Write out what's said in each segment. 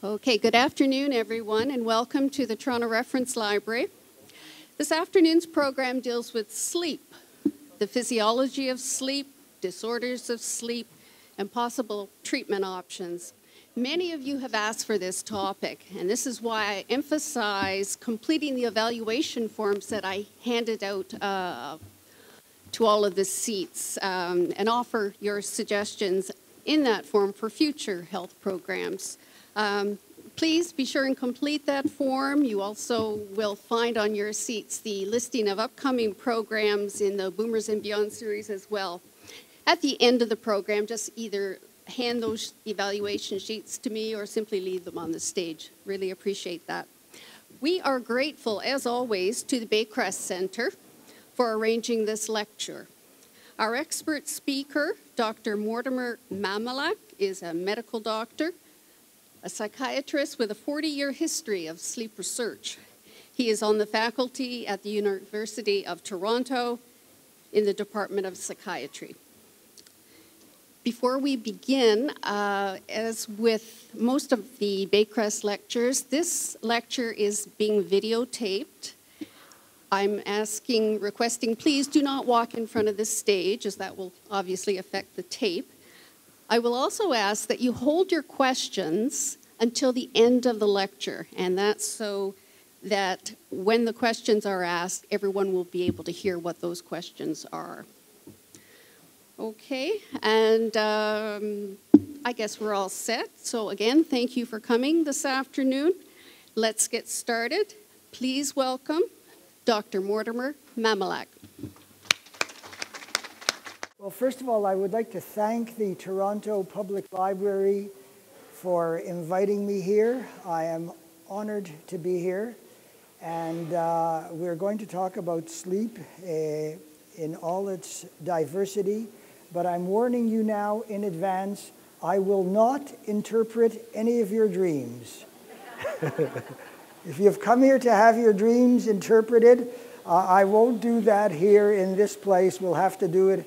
Okay, good afternoon, everyone, and welcome to the Toronto Reference Library. This afternoon's program deals with sleep, the physiology of sleep, disorders of sleep, and possible treatment options. Many of you have asked for this topic, and this is why I emphasize completing the evaluation forms that I handed out to all of the seats and offer your suggestions in that form for future health programs. Please be sure and complete that form. You also will find on your seats the listing of upcoming programs in the Boomers and Beyond series as well. At the end of the program, just either hand those evaluation sheets to me or simply leave them on the stage. Really appreciate that. We are grateful, as always, to the Baycrest Center for arranging this lecture. Our expert speaker, Dr. Mortimer Mamelak, is a medical doctor, a psychiatrist with a 40-year history of sleep research. He is on the faculty at the University of Toronto in the Department of Psychiatry. Before we begin, as with most of the Baycrest lectures, this lecture is being videotaped. I'm requesting, please do not walk in front of the stage, as that will obviously affect the tape. I will also ask that you hold your questions until the end of the lecture, and that's so that when the questions are asked, everyone will be able to hear what those questions are. Okay, and I guess we're all set. So again, thank you for coming this afternoon. Let's get started. Please welcome Dr. Mortimer Mamelak. Well, first of all, I would like to thank the Toronto Public Library for inviting me here. I am honored to be here, and we're going to talk about sleep in all its diversity, but I'm warning you now in advance, I will not interpret any of your dreams. If you've come here to have your dreams interpreted, I won't do that here in this place. We'll have to do it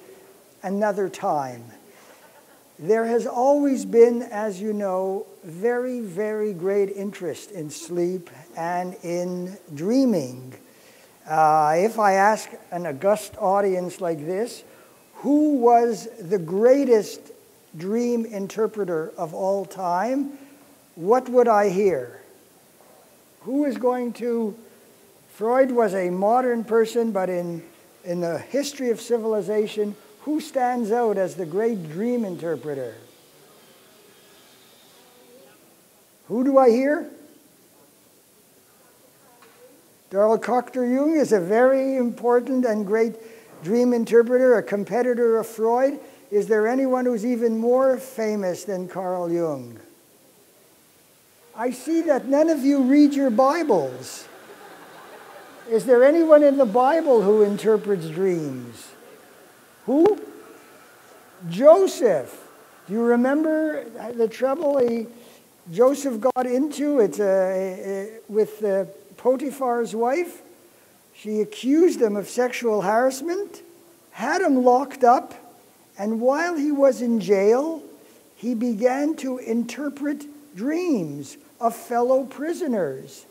another time. There has always been, as you know, very, very great interest in sleep and in dreaming. If I ask an august audience like this, who was the greatest dream interpreter of all time, what would I hear? Who is going to... Freud was a modern person, but in the history of civilization, who stands out as the great dream interpreter? Who do I hear? Darrell Cochter Jung is a very important and great dream interpreter, a competitor of Freud. Is there anyone who's even more famous than Carl Jung? I see that none of you read your Bibles. Is there anyone in the Bible who interprets dreams? Who? Joseph. Do you remember the trouble Joseph got into with Potiphar's wife? She accused him of sexual harassment, had him locked up, and while he was in jail, he began to interpret dreams of fellow prisoners.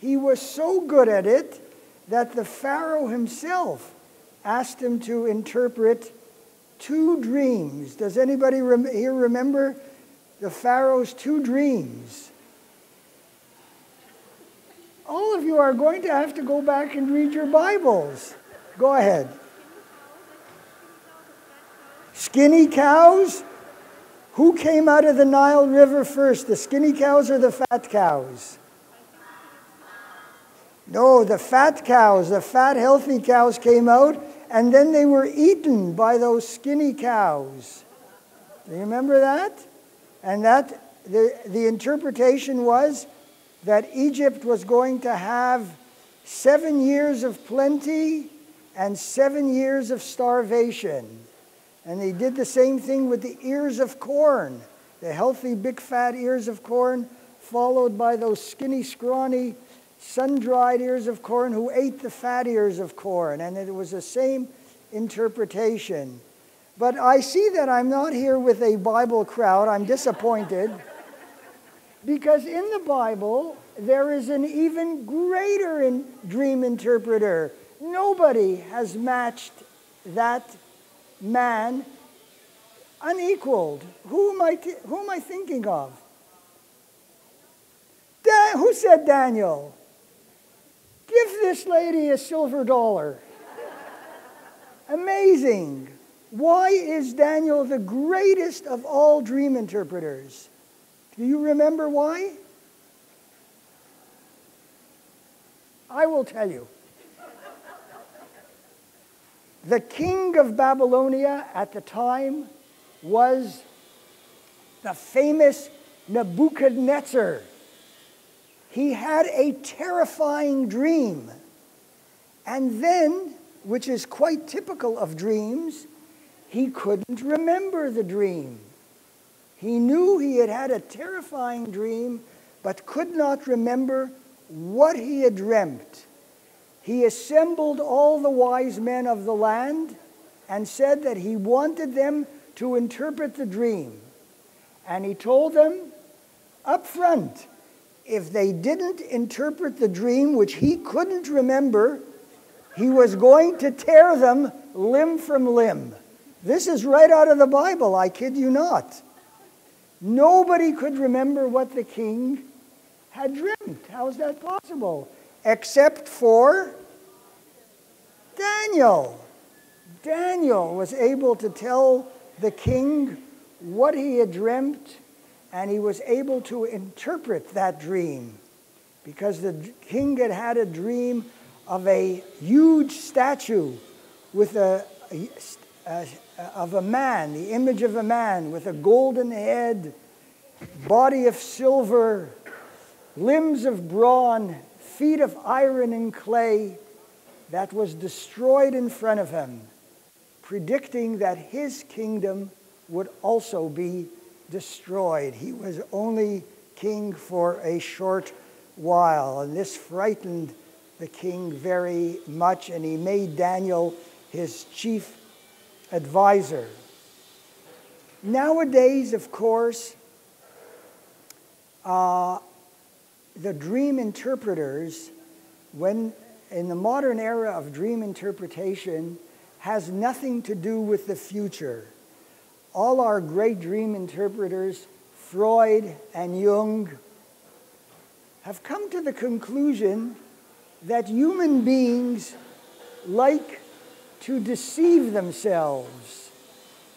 He was so good at it that the Pharaoh himself asked him to interpret 2 dreams. Does anybody here remember the Pharaoh's 2 dreams? All of you are going to have to go back and read your Bibles. Go ahead. Skinny cows? Who came out of the Nile River first, the skinny cows or the fat cows? No, the fat cows, the fat, healthy cows came out, and then they were eaten by those skinny cows. Do you remember that? And the interpretation was that Egypt was going to have 7 years of plenty and 7 years of starvation. And they did the same thing with the ears of corn, the healthy, big, fat ears of corn, followed by those skinny, scrawny, sun-dried ears of corn who ate the fat ears of corn. And it was the same interpretation. But I see that I'm not here with a Bible crowd. I'm disappointed. Because in the Bible, there is an even greater dream interpreter. Nobody has matched that man unequaled. Who am I thinking of? Who said Daniel? Give this lady a silver dollar. Amazing. Why is Daniel the greatest of all dream interpreters? Do you remember why? I will tell you. The king of Babylonia at the time was the famous Nebuchadnezzar. He had a terrifying dream. And then, which is quite typical of dreams, he couldn't remember the dream. He knew he had had a terrifying dream, but could not remember what he had dreamt. He assembled all the wise men of the land and said that he wanted them to interpret the dream. And he told them up front, if they didn't interpret the dream, which he couldn't remember, he was going to tear them limb from limb. This is right out of the Bible, I kid you not. Nobody could remember what the king had dreamt. How is that possible? Except for Daniel. Daniel was able to tell the king what he had dreamt, and he was able to interpret that dream, because the king had had a dream of a huge statue with of a man, the image of a man with a golden head, body of silver, limbs of brawn, feet of iron and clay, that was destroyed in front of him, predicting that his kingdom would also be destroyed. He was only king for a short while, and this frightened the king very much, and he made Daniel his chief advisor. Nowadays, of course, the dream interpreters, when in the modern era of dream interpretation, has nothing to do with the future. All our great dream interpreters, Freud and Jung, have come to the conclusion that human beings like to deceive themselves.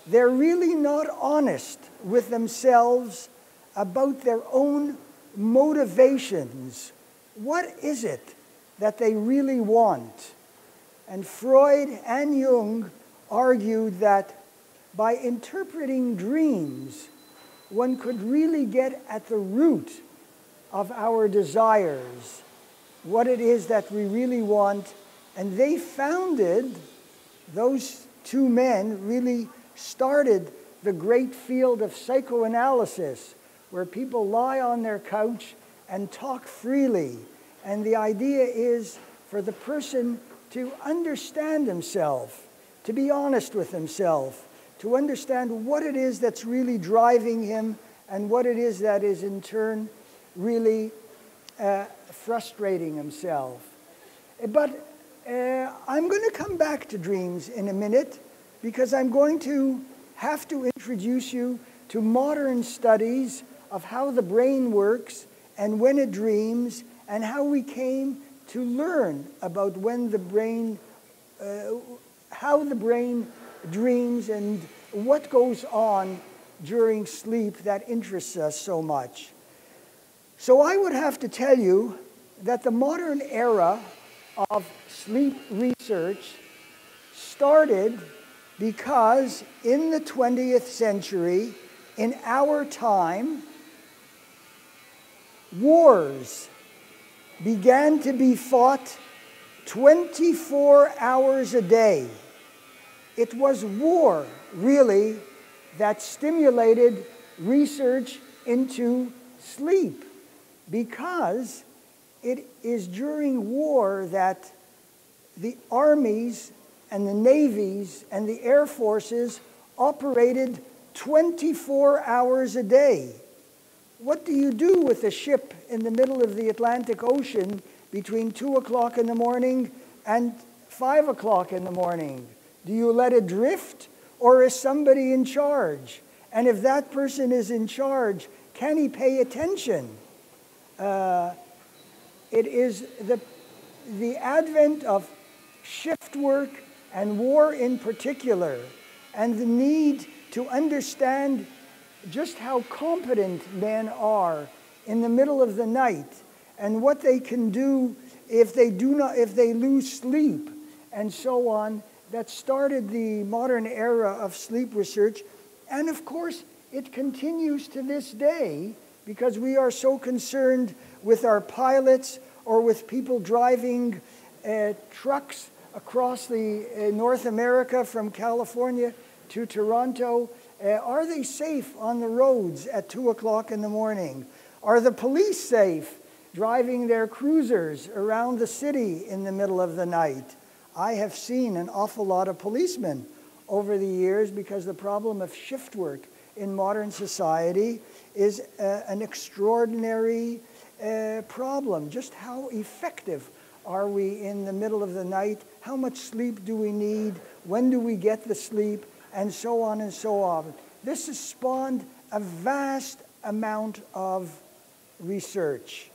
They're really not honest with themselves about their own motivations. What is it that they really want? And Freud and Jung argued that by interpreting dreams, one could really get at the root of our desires, what it is that we really want. And they founded, those two men really started the great field of psychoanalysis, where people lie on their couch and talk freely. And the idea is for the person to understand himself, to be honest with himself, to understand what it is that's really driving him and what it is that is in turn really frustrating himself. But I'm going to come back to dreams in a minute, because I'm going to have to introduce you to modern studies of how the brain works and when it dreams, and how we came to learn about when the brain, how the brain dreams and what goes on during sleep that interests us so much. So I would have to tell you that the modern era of sleep research started because in the 20th century, in our time, wars began to be fought 24 hours a day. It was war, really, that stimulated research into sleep, because it is during war that the armies and the navies and the air forces operated 24 hours a day. what do you do with a ship in the middle of the Atlantic Ocean between 2 o'clock in the morning and 5 o'clock in the morning? Do you let it drift, or is somebody in charge? And if that person is in charge, can he pay attention? It is the advent of shift work and war in particular, and the need to understand just how competent men are in the middle of the night, and what they can do if they lose sleep, and so on, that started the modern era of sleep research. And of course, it continues to this day, because we are so concerned with our pilots or with people driving trucks across North America from California to Toronto. Are they safe on the roads at 2 o'clock in the morning? Are the police safe driving their cruisers around the city in the middle of the night? I have seen an awful lot of policemen over the years, because the problem of shift work in modern society is an extraordinary problem. Just how effective are we in the middle of the night? How much sleep do we need? When do we get the sleep? And so on and so on. This has spawned a vast amount of research.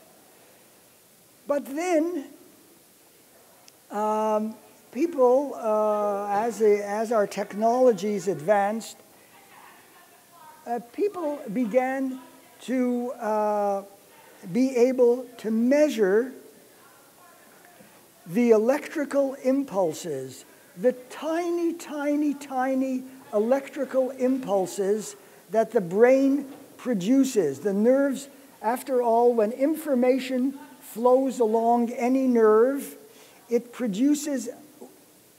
But then, people, as our technologies advanced, people began to be able to measure the electrical impulses, the tiny, tiny, tiny electrical impulses that the brain produces. The nerves, after all, when information flows along any nerve, it produces,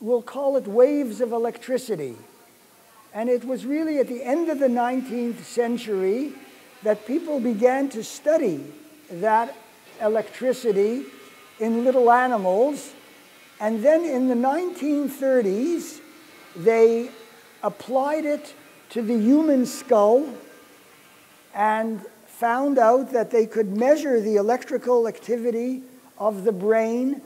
we'll call it waves of electricity. And it was really at the end of the 19th century that people began to study that electricity in little animals. And then in the 1930s, they applied it to the human skull and found out that they could measure the electrical activity of the brain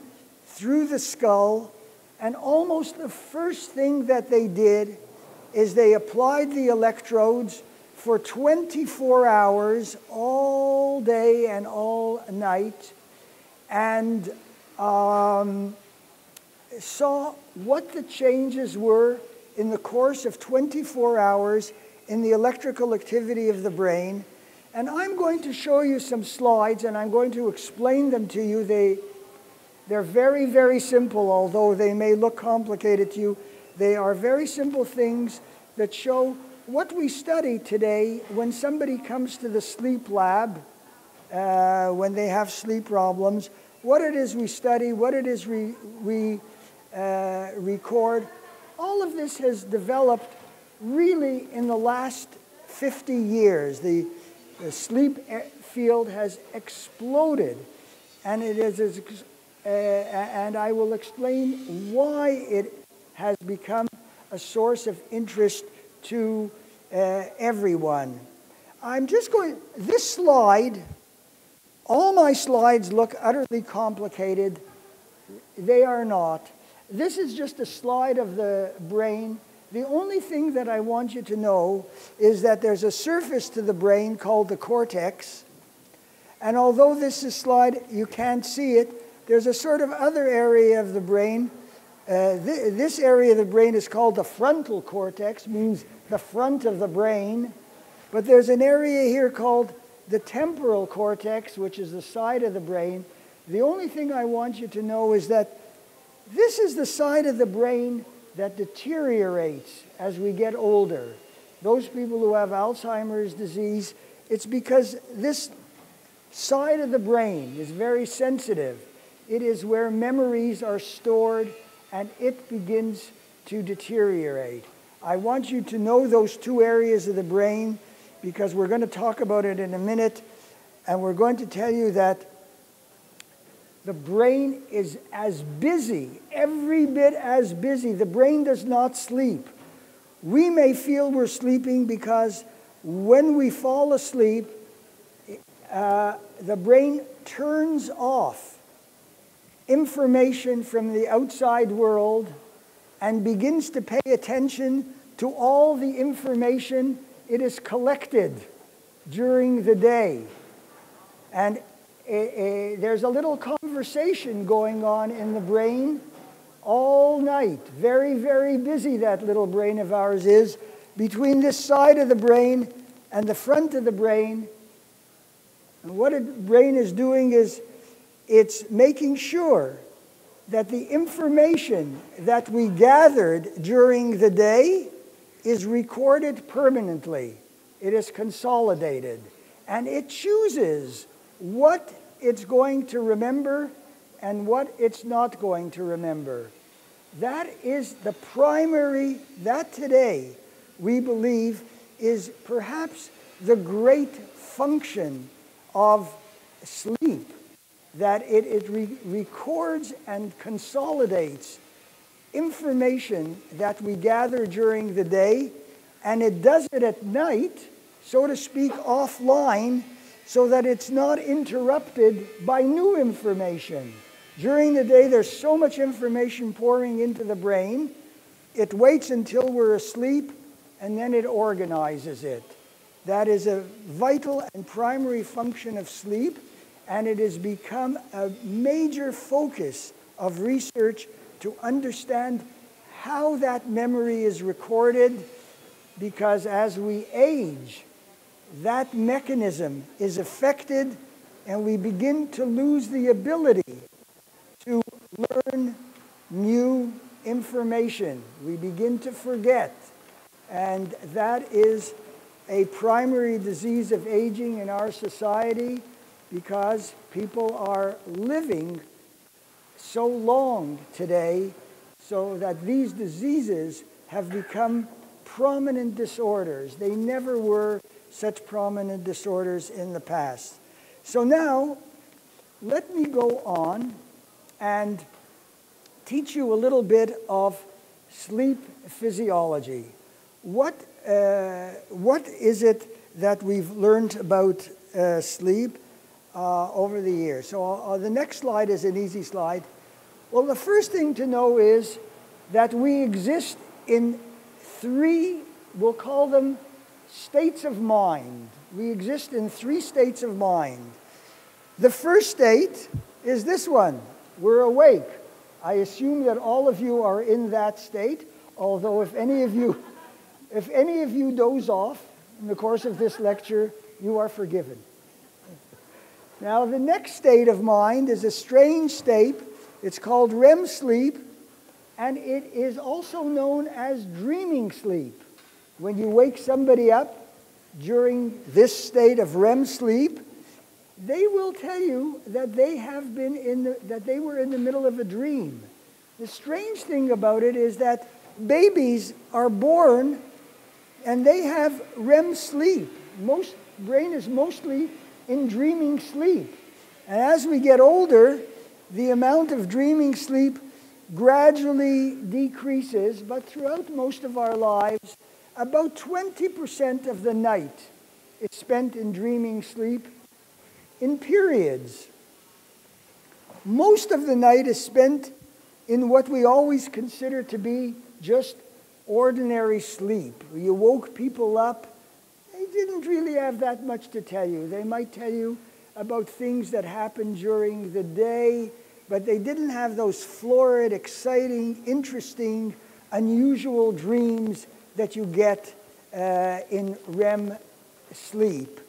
through the skull. And almost the first thing that they did is they applied the electrodes for 24 hours, all day and all night, and saw what the changes were in the course of 24 hours in the electrical activity of the brain. And I'm going to show you some slides, and I'm going to explain them to you. They're very, very simple, although they may look complicated to you. They are very simple things that show what we study today when somebody comes to the sleep lab, when they have sleep problems, what it is we study, what it is we record. All of this has developed really in the last 50 years. The sleep field has exploded, and it is, and I will explain why it has become a source of interest to everyone. I'm just going, this slide, all my slides look utterly complicated. They are not. This is just a slide of the brain. The only thing that I want you to know is that there's a surface to the brain called the cortex. And although this is a slide, you can't see it, there's a sort of other area of the brain. This area of the brain is called the frontal cortex, means the front of the brain. But there's an area here called the temporal cortex, which is the side of the brain. The only thing I want you to know is that this is the side of the brain that deteriorates as we get older. Those people who have Alzheimer's disease, it's because this side of the brain is very sensitive. It is where memories are stored, and it begins to deteriorate. I want you to know those two areas of the brain, because we're going to talk about it in a minute, and we're going to tell you that the brain is as busy, every bit as busy. The brain does not sleep. We may feel we're sleeping because when we fall asleep, the brain turns off information from the outside world and begins to pay attention to all the information it has collected during the day. And there's a little conversation going on in the brain all night. Very, very busy that little brain of ours is, between this side of the brain and the front of the brain. And what the brain is doing is it's making sure that the information that we gathered during the day is recorded permanently. It is consolidated. And it chooses what it's going to remember and what it's not going to remember. That is the primary, that today we believe is perhaps the great function of sleep, that it records and consolidates information that we gather during the day, and it does it at night, so to speak, offline, so that it's not interrupted by new information. During the day, there's so much information pouring into the brain, it waits until we're asleep, and then it organizes it. That is a vital and primary function of sleep, and it has become a major focus of research to understand how that memory is recorded, because as we age, that mechanism is affected and we begin to lose the ability to learn new information. We begin to forget. And that is a primary disease of aging in our society, because people are living so long today, so that these diseases have become prominent disorders. They never were such prominent disorders in the past. So now, let me go on and teach you a little bit of sleep physiology. What is it that we've learned about sleep over the years? So the next slide is an easy slide. Well, the first thing to know is that we exist in three, we'll call them states of mind. We exist in three states of mind. The first state is this one. We're awake. I assume that all of you are in that state, although if any of you doze off in the course of this lecture, you are forgiven. Now, the next state of mind is a strange state. It's called REM sleep, and it is also known as dreaming sleep. When you wake somebody up during this state of REM sleep, they will tell you that they were in the middle of a dream. The strange thing about it is that babies are born and they have REM sleep. Brain is mostly in dreaming sleep. And as we get older, the amount of dreaming sleep gradually decreases, but throughout most of our lives, about 20% of the night is spent in dreaming sleep in periods. Most of the night is spent in what we always consider to be just ordinary sleep. You woke people up. They didn't really have that much to tell you. They might tell you about things that happened during the day, but they didn't have those florid, exciting, interesting, unusual dreams that you get in REM sleep.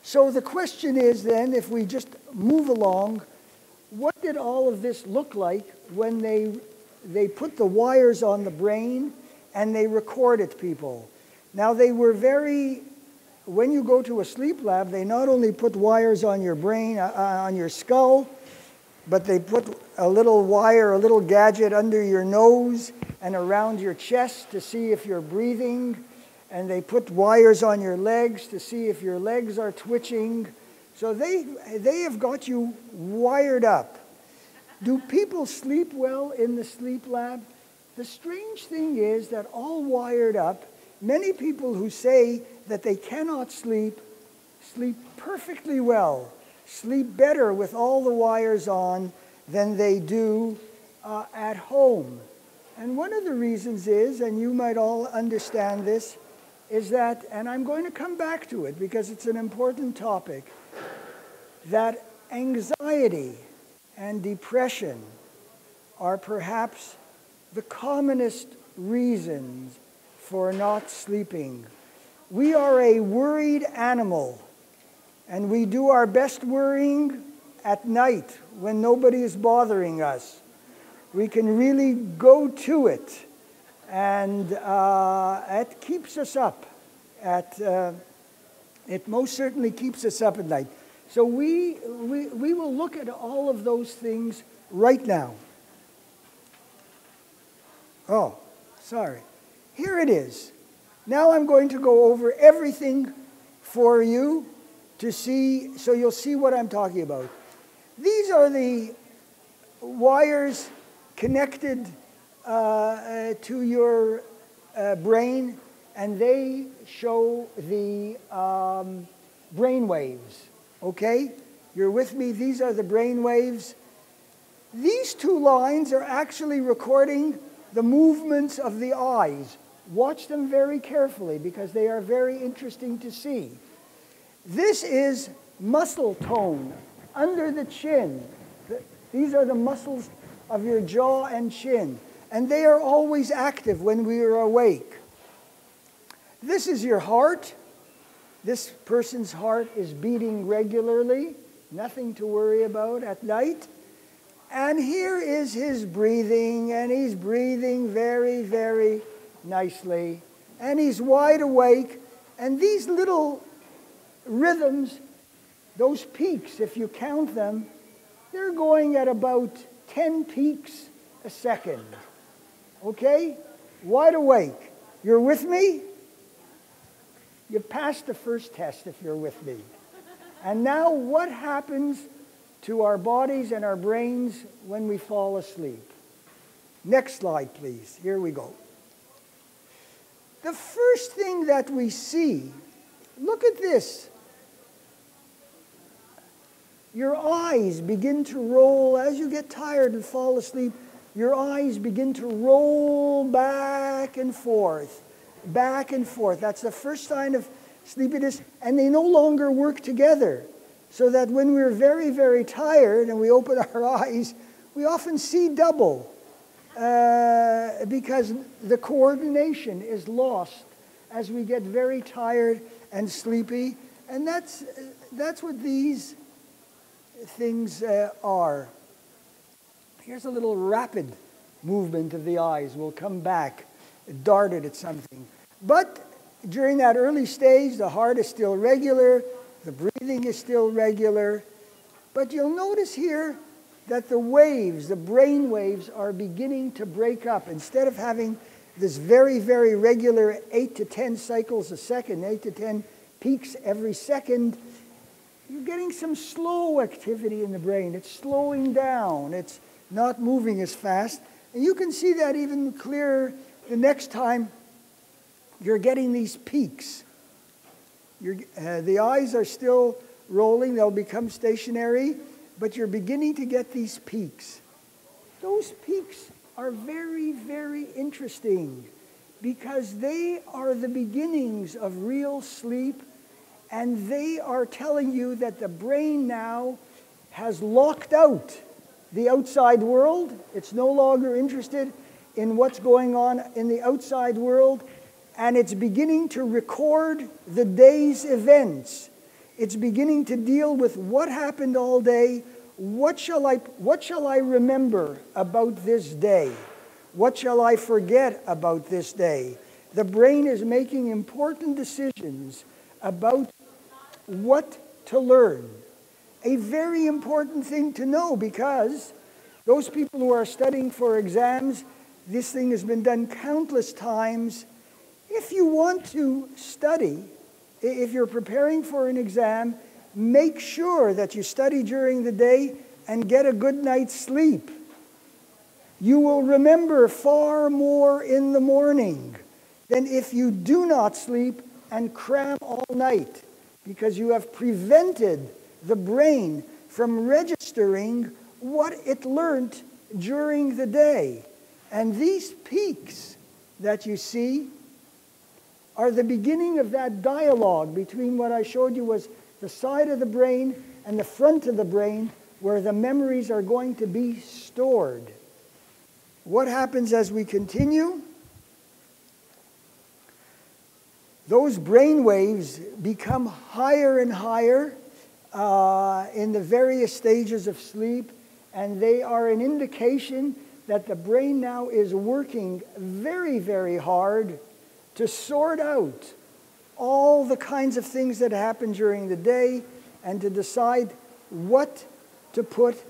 So the question is then, if we just move along, what did all of this look like when they put the wires on the brain and they recorded people? Now they were when you go to a sleep lab, they not only put wires on your brain, on your skull, but they put a little wire, a little gadget under your nose and around your chest to see if you're breathing. And they put wires on your legs to see if your legs are twitching. So they have got you wired up. Do people sleep well in the sleep lab? The strange thing is that all wired up, many people who say that they cannot sleep, sleep perfectly well sleep better with all the wires on than they do at home. And one of the reasons is, and you might all understand this, is that, and I'm going to come back to it because it's an important topic, that anxiety and depression are perhaps the commonest reasons for not sleeping. We are a worried animal, and we do our best worrying at night when nobody is bothering us. We can really go to it, and it keeps us up. It most certainly keeps us up at night. So we will look at all of those things right now. Oh, sorry. Here it is. Now I'm going to go over everything for you to see, so you'll see what I'm talking about. These are the wires connected to your brain, and they show the brain waves. Okay? You're with me? These are the brain waves. These two lines are actually recording the movements of the eyes. Watch them very carefully because they are very interesting to see. This is muscle tone under the chin. These are the muscles of your jaw and chin, and they are always active when we are awake. This is your heart. This person's heart is beating regularly, nothing to worry about at night. And here is his breathing, and he's breathing very, very nicely. And he's wide awake, and these little rhythms, those peaks, if you count them, they're going at about 10 peaks a second. Okay? Wide awake. You're with me? You passed the first test if you're with me. And now what happens to our bodies and our brains when we fall asleep? Next slide, please. Here we go. The first thing that we see, look at this. Your eyes begin to roll as you get tired and fall asleep. Your eyes begin to roll back and forth. Back and forth. That's the first sign of sleepiness, and they no longer work together. So that when we're very, very tired and we open our eyes, we often see double because the coordination is lost as we get very tired and sleepy. And that's what these things are. Here's a little rapid movement of the eyes. We'll come back, darted at something. But during that early stage, the heart is still regular, the breathing is still regular. But you'll notice here that the waves, the brain waves, are beginning to break up. Instead of having this very, very regular 8 to 10 cycles a second, 8 to 10 peaks every second, you're getting some slow activity in the brain. It's slowing down. It's not moving as fast. And you can see that even clearer the next time you're getting these peaks. The eyes are still rolling. They'll become stationary, but you're beginning to get these peaks. Those peaks are very, very interesting because they are the beginnings of real sleep, and they are telling you that the brain now has locked out the outside world. It's no longer interested in what's going on in the outside world, and it's beginning to record the day's events. It's beginning to deal with what happened all day. What shall I remember about this day? What shall I forget about this day? The brain is making important decisions about what to learn. A very important thing to know, because those people who are studying for exams, this thing has been done countless times. If you want to study, if you're preparing for an exam, make sure that you study during the day and get a good night's sleep. You will remember far more in the morning than if you do not sleep and cram all night, because you have prevented the brain from registering what it learned during the day. And these peaks that you see are the beginning of that dialogue between what I showed you was the side of the brain and the front of the brain where the memories are going to be stored. What happens as we continue? Those brain waves become higher and higher in the various stages of sleep, and they are an indication that the brain now is working very, very hard to sort out all the kinds of things that happen during the day and to decide what to put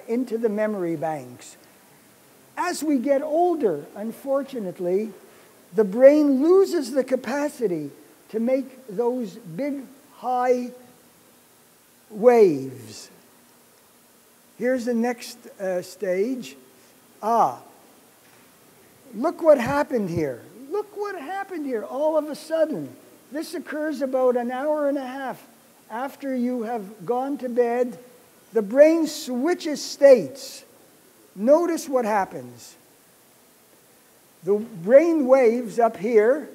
into the memory banks. As we get older, unfortunately, the brain loses the capacity to make those big, high waves. Here's the next stage. Look what happened here. Look what happened here all of a sudden. This occurs about an hour and a half after you have gone to bed. The brain switches states. Notice what happens. The brain waves up here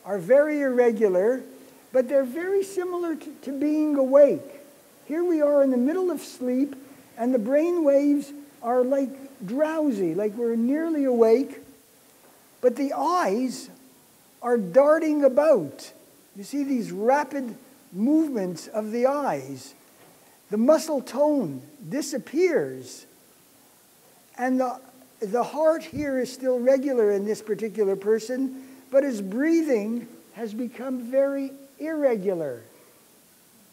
are very irregular, but they're very similar to being awake. Here we are in the middle of sleep, and the brain waves are like drowsy, like we're nearly awake, but the eyes are darting about. You see these rapid movements of the eyes. The muscle tone disappears, and the heart here is still regular in this particular person, but his breathing has become very irregular.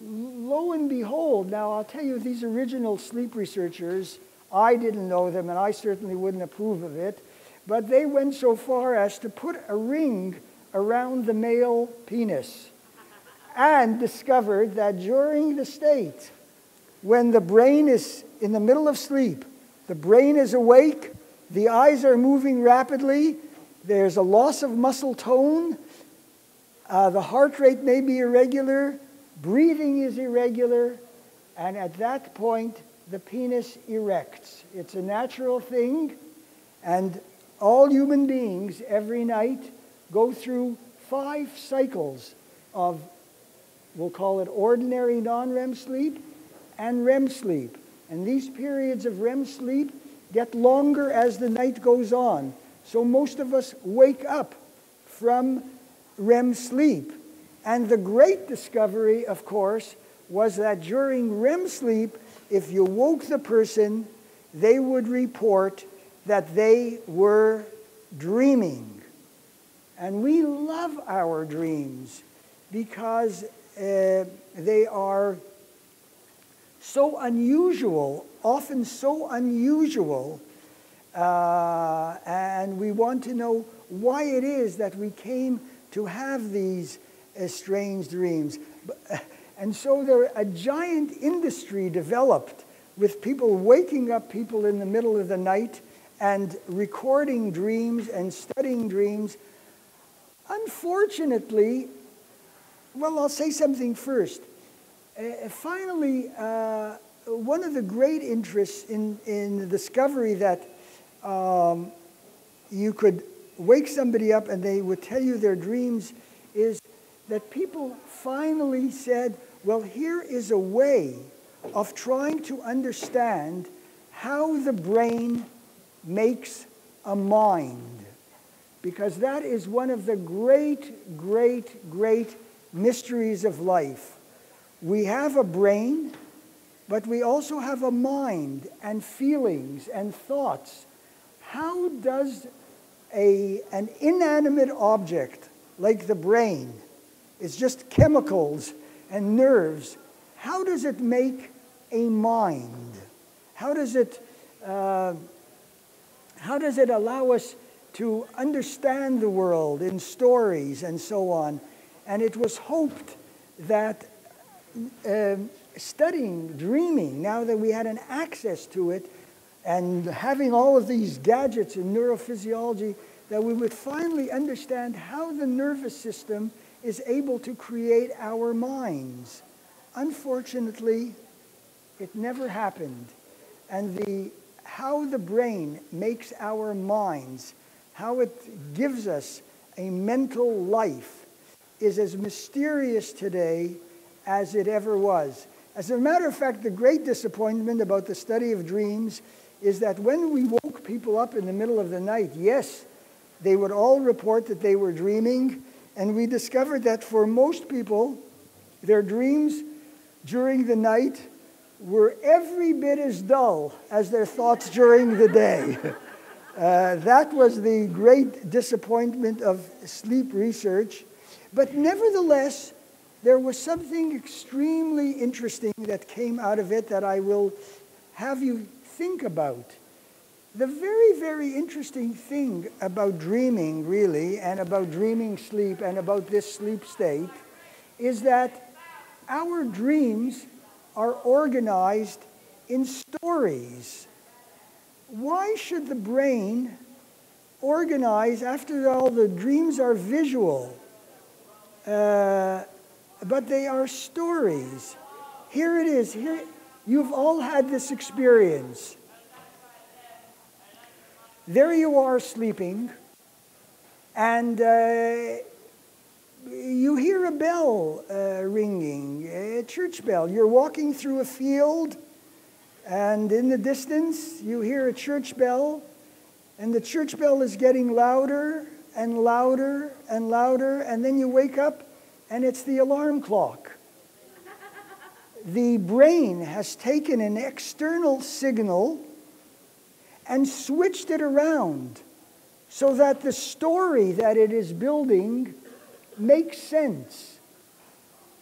Lo and behold, now I'll tell you, these original sleep researchers, I didn't know them and I certainly wouldn't approve of it, but they went so far as to put a ring around the male penis and discovered that during the state when the brain is in the middle of sleep, the brain is awake, the eyes are moving rapidly, there's a loss of muscle tone, the heart rate may be irregular, breathing is irregular, and at that point, the penis erects. It's a natural thing, and all human beings every night go through 5 cycles of, we'll call it ordinary non-REM sleep and REM sleep. And these periods of REM sleep get longer as the night goes on. So most of us wake up from REM sleep. And the great discovery, of course, was that during REM sleep, if you woke the person, they would report that they were dreaming. And we love our dreams because they are so unusual, often so unusual, and we want to know why it is that we came to have these strange dreams. And so a giant industry developed with people waking up people in the middle of the night and recording dreams and studying dreams. Unfortunately, well, I'll say something first. Finally, one of the great interests in the discovery that you could wake somebody up and they would tell you their dreams is that people finally said, well, here is a way of trying to understand how the brain makes a mind. Because that is one of the great, great, great mysteries of life. We have a brain, but we also have a mind and feelings and thoughts. How does an inanimate object like the brain, it's just chemicals and nerves, how does it make a mind? How does it allow us to understand the world in stories and so on? And it was hoped that studying dreaming, now that we had an access to it, and having all of these gadgets in neurophysiology, that we would finally understand how the nervous system is able to create our minds. Unfortunately, It never happened. And how the brain makes our minds, how it gives us a mental life, is as mysterious today as it ever was. As a matter of fact, the great disappointment about the study of dreams is that when we woke people up in the middle of the night, yes, they would all report that they were dreaming, and we discovered that for most people, their dreams during the night were every bit as dull as their thoughts during the day. That was the great disappointment of sleep research. But nevertheless, there was something extremely interesting that came out of it that I will have you think about. The very, very interesting thing about dreaming, really, and about dreaming sleep and about this sleep state is that our dreams are organized in stories. Why should the brain organize, after all, the dreams are visual, but they are stories? Here it is. Here, you've all had this experience. There you are sleeping, and you hear a bell ringing, a church bell. You're walking through a field, and in the distance you hear a church bell, and the church bell is getting louder and louder and louder, and then you wake up and it's the alarm clock. The brain has taken an external signal and switched it around so that the story that it is building makes sense.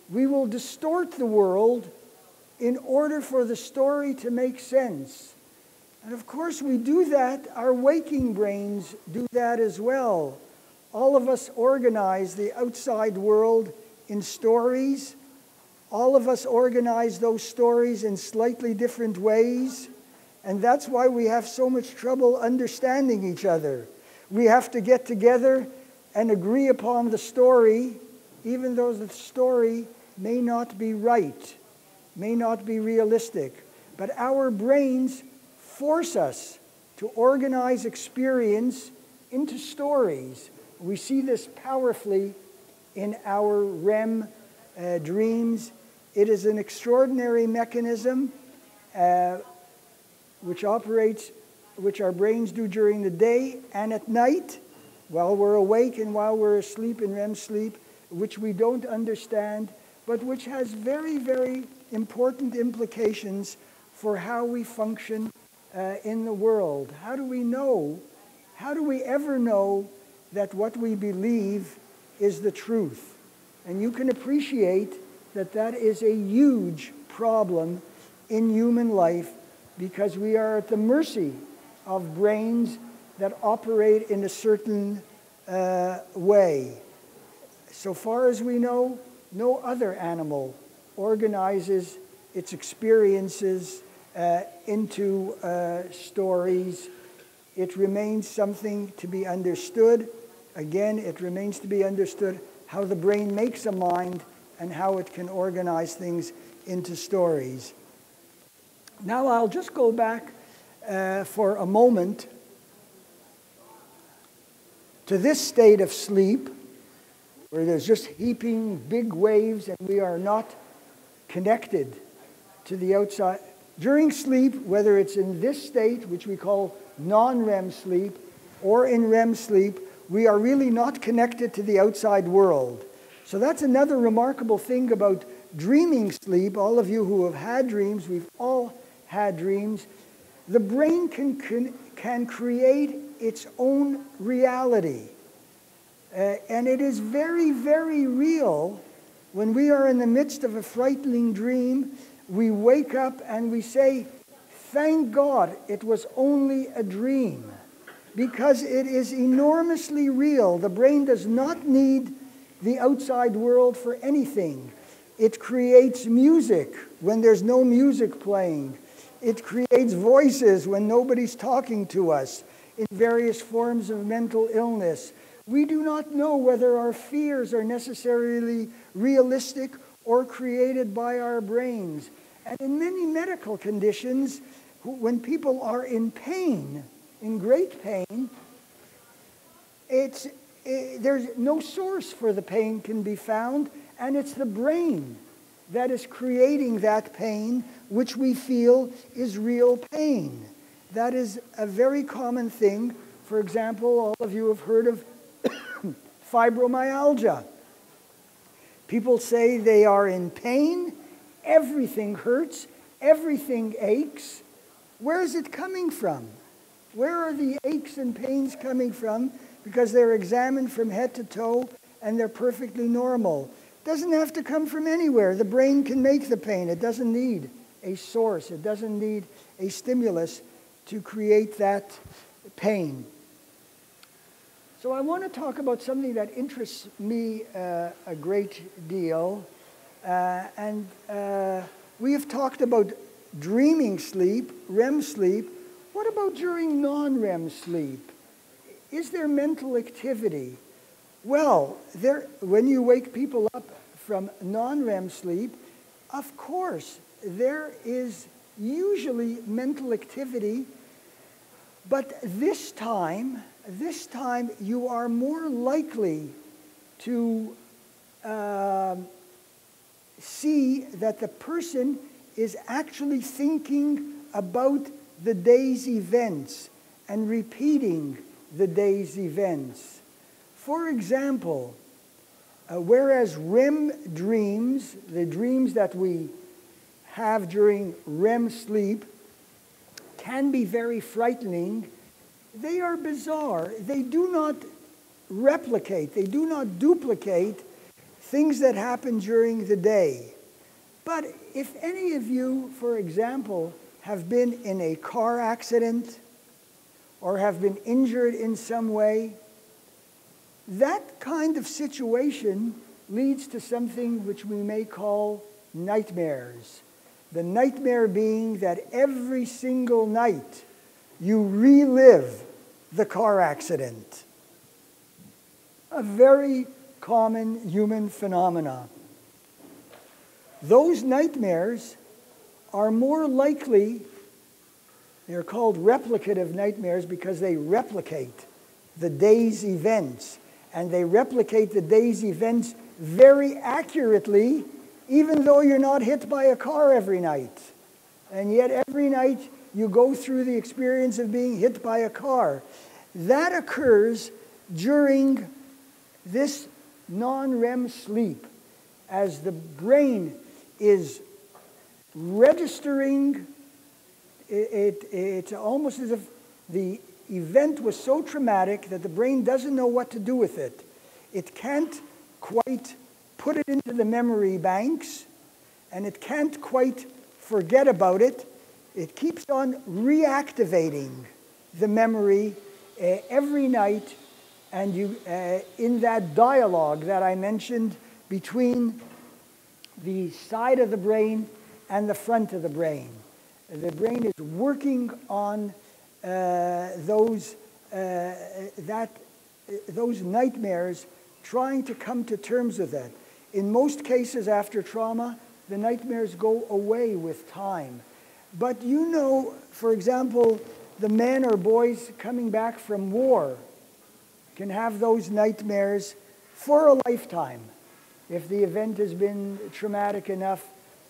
We will distort the world in order for the story to make sense. And of course we do that, our waking brains do that as well. All of us organize the outside world in stories. All of us organize those stories in slightly different ways. And that's why we have so much trouble understanding each other. We have to get together and agree upon the story, even though the story may not be right, may not be realistic. But our brains force us to organize experience into stories. We see this powerfully in our REM dreams. It is an extraordinary mechanism which our brains do during the day and at night, while we're awake and while we're asleep in REM sleep, which we don't understand, but which has very, very important implications for how we function in the world. How do we ever know that what we believe is the truth? And you can appreciate that that is a huge problem in human life, because we are at the mercy of brains that operate in a certain way. So far as we know, no other animal organizes its experiences into stories. It remains something to be understood. Again, it remains to be understood how the brain makes a mind and how it can organize things into stories. Now I'll just go back for a moment to this state of sleep, where there's just heaping big waves and we are not connected to the outside. During sleep, whether it's in this state, which we call non-REM sleep, or in REM sleep, we are really not connected to the outside world. So that's another remarkable thing about dreaming sleep. All of you who have had dreams, we've all had dreams. The brain can create its own reality. And it is very, very real. When we are in the midst of a frightening dream, we wake up and we say, thank God it was only a dream, because it is enormously real. The brain does not need the outside world for anything. It creates music when there's no music playing. It creates voices when nobody's talking to us in various forms of mental illness. We do not know whether our fears are necessarily realistic or created by our brains. And in many medical conditions, when people are in pain, in great pain, there's no source for the pain can be found, and it's the brain that is creating that pain, which we feel is real pain. That is a very common thing. For example, all of you have heard of fibromyalgia. People say they are in pain, everything hurts, everything aches. Where is it coming from? Where are the aches and pains coming from? Because they're examined from head to toe and they're perfectly normal. Doesn't have to come from anywhere. The brain can make the pain. It doesn't need a source. It doesn't need a stimulus to create that pain. So I want to talk about something that interests me a great deal. We have talked about dreaming sleep, REM sleep. What about during non-REM sleep? Is there mental activity? Well, when you wake people up from non-REM sleep, of course, there is usually mental activity, but this time you are more likely to see that the person is actually thinking about the day's events and repeating the day's events. For example, whereas REM dreams, the dreams that we have during REM sleep, can be very frightening, they are bizarre. They do not replicate, they do not duplicate things that happen during the day. But if any of you, for example, have been in a car accident or have been injured in some way, that kind of situation leads to something which we may call nightmares. The nightmare being that every single night you relive the car accident. A very common human phenomena. Those nightmares are more likely, they're called replicative nightmares because they replicate the day's events. And they replicate the day's events very accurately, even though you're not hit by a car every night. And yet every night you go through the experience of being hit by a car. That occurs during this non-REM sleep, as the brain is registering. It's almost as if the event was so traumatic that the brain doesn't know what to do with it. It can't quite put it into the memory banks, and it can't quite forget about it. It keeps on reactivating the memory every night, and in that dialogue that I mentioned between the side of the brain and the front of the brain. The brain is working on those nightmares, trying to come to terms with it. In most cases after trauma, the nightmares go away with time. But you know, for example, the men or boys coming back from war can have those nightmares for a lifetime. If the event has been traumatic enough,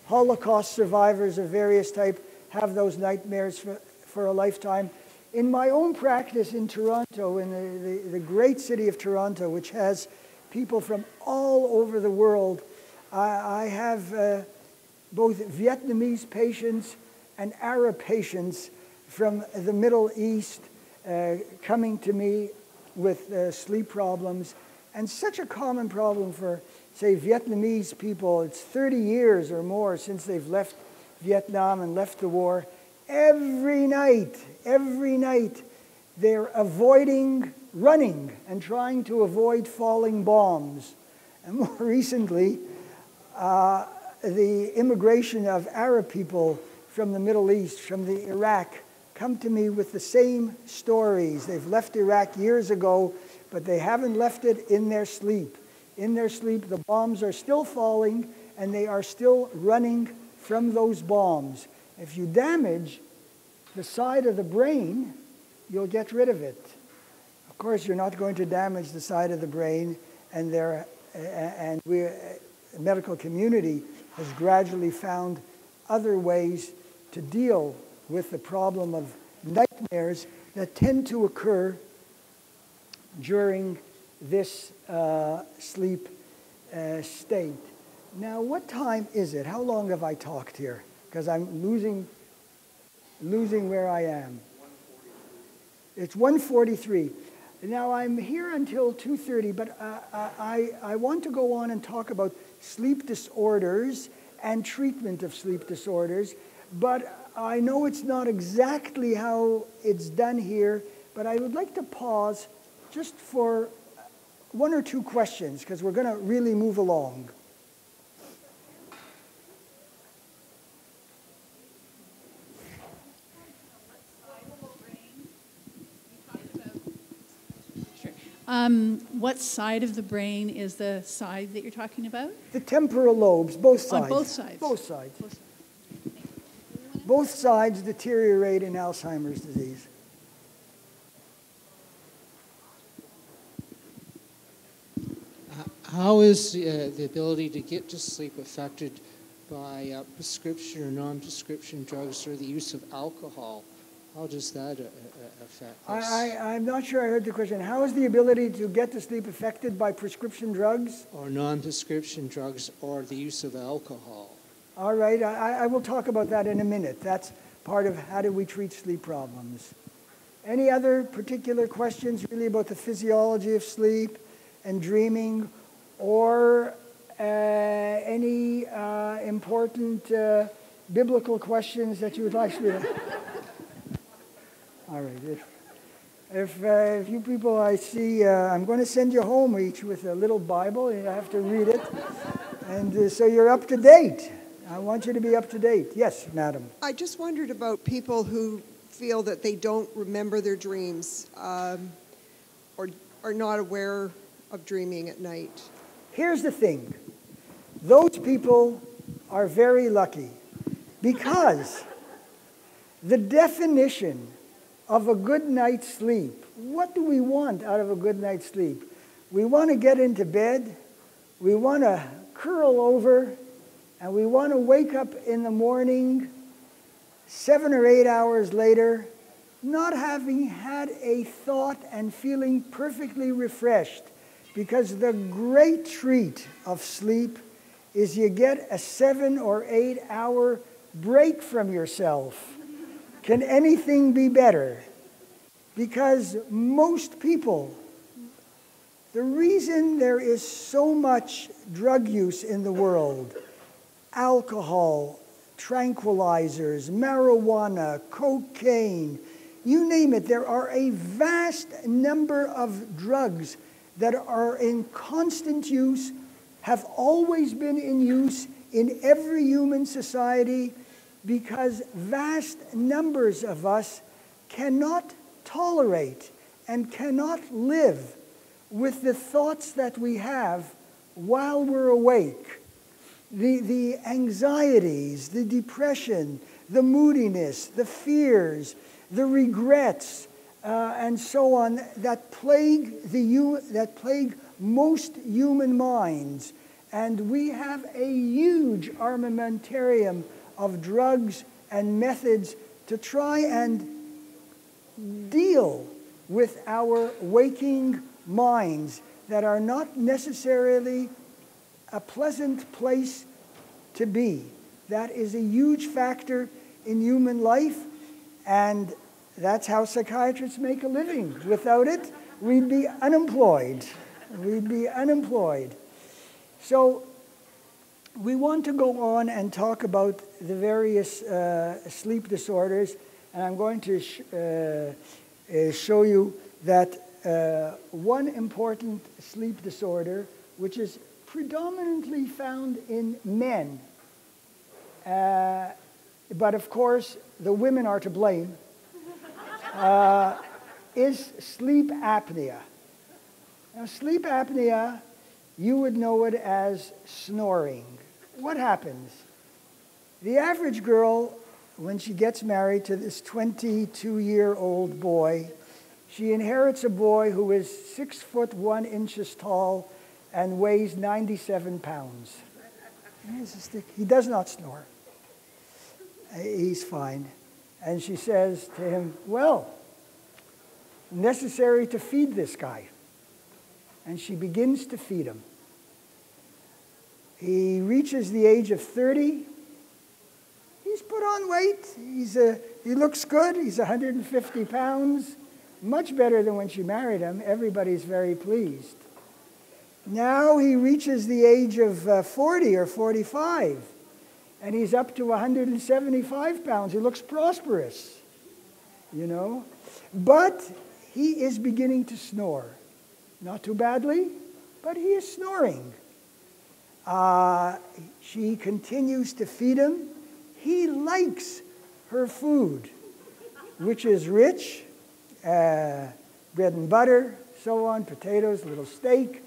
Holocaust survivors of various types have those nightmares for a lifetime. In my own practice in Toronto, in the great city of Toronto, which has people from all over the world, I have both Vietnamese patients and Arab patients from the Middle East coming to me with sleep problems. And such a common problem for, say, Vietnamese people. It's 30 years or more since they've left Vietnam and left the war. Every night, they're avoiding running and trying to avoid falling bombs. And more recently, the immigration of Arab people from the Middle East, from the Iraq, come to me with the same stories. They've left Iraq years ago, but they haven't left it in their sleep. In their sleep, the bombs are still falling, and they are still running from those bombs. If you damage the side of the brain, you'll get rid of it. Of course, you're not going to damage the side of the brain, and the medical community has gradually found other ways to deal with the problem of nightmares that tend to occur during this sleep state. Now, what time is it? How long have I talked here? Because I'm losing where I am. It's 1:43. Now, I'm here until 2:30, but I want to go on and talk about sleep disorders and treatment of sleep disorders, but I know it's not exactly how it's done here, but I would like to pause just for one or two questions, because we're going to really move along. What side of the brain is the side that you're talking about? The temporal lobes, both sides. On both sides? Both sides. Both sides deteriorate in Alzheimer's disease. How is the ability to get to sleep affected by prescription or non-prescription drugs or the use of alcohol? How does that affect us? I'm not sure I heard the question. How is the ability to get to sleep affected by prescription drugs? Or non-prescription drugs or the use of alcohol? All right, I will talk about that in a minute. That's part of how do we treat sleep problems. Any other particular questions really about the physiology of sleep and dreaming, or any important biblical questions that you would like me to... All right. If you people I see, I'm going to send you home each with a little Bible, and you have to read it. And so you're up to date. I want you to be up to date. Yes, madam. I just wondered about people who feel that they don't remember their dreams or are not aware of dreaming at night. Here's the thing. Those people are very lucky, because the definition of a good night's sleep, what do we want out of a good night's sleep? We want to get into bed, we want to curl over, and we want to wake up in the morning 7 or 8 hours later, not having had a thought and feeling perfectly refreshed. Because the great treat of sleep is you get a 7 or 8 hour break from yourself. Can anything be better? Because most people, the reason there is so much drug use in the world, alcohol, tranquilizers, marijuana, cocaine, you name it, there are a vast number of drugs that are in constant use, have always been in use in every human society, because vast numbers of us cannot tolerate and cannot live with the thoughts that we have while we're awake. The anxieties, the depression, the moodiness, the fears, the regrets, and so on, that plague most human minds. And we have a huge armamentarium of drugs and methods to try and deal with our waking minds that are not necessarily a pleasant place to be. That is a huge factor in human life, and that's how psychiatrists make a living. Without it, we'd be unemployed. We'd be unemployed. So we want to go on and talk about the various sleep disorders, and I'm going to show you that one important sleep disorder, which is predominantly found in men, but of course the women are to blame, is sleep apnea. Now, sleep apnea, you would know it as snoring. What happens? The average girl, when she gets married to this 22-year-old boy, she inherits a boy who is 6 foot 1 inches tall and weighs 97 pounds. He does not snore. He's fine. And she says to him, well, necessary to feed this guy. And she begins to feed him. He reaches the age of 30. He's put on weight. He looks good. He's 150 pounds. Much better than when she married him. Everybody's very pleased. Now he reaches the age of 40 or 45, and he's up to 175 pounds. He looks prosperous, you know. But he is beginning to snore. Not too badly, but he is snoring. She continues to feed him. He likes her food, which is rich, bread and butter, so on, potatoes, a little steak.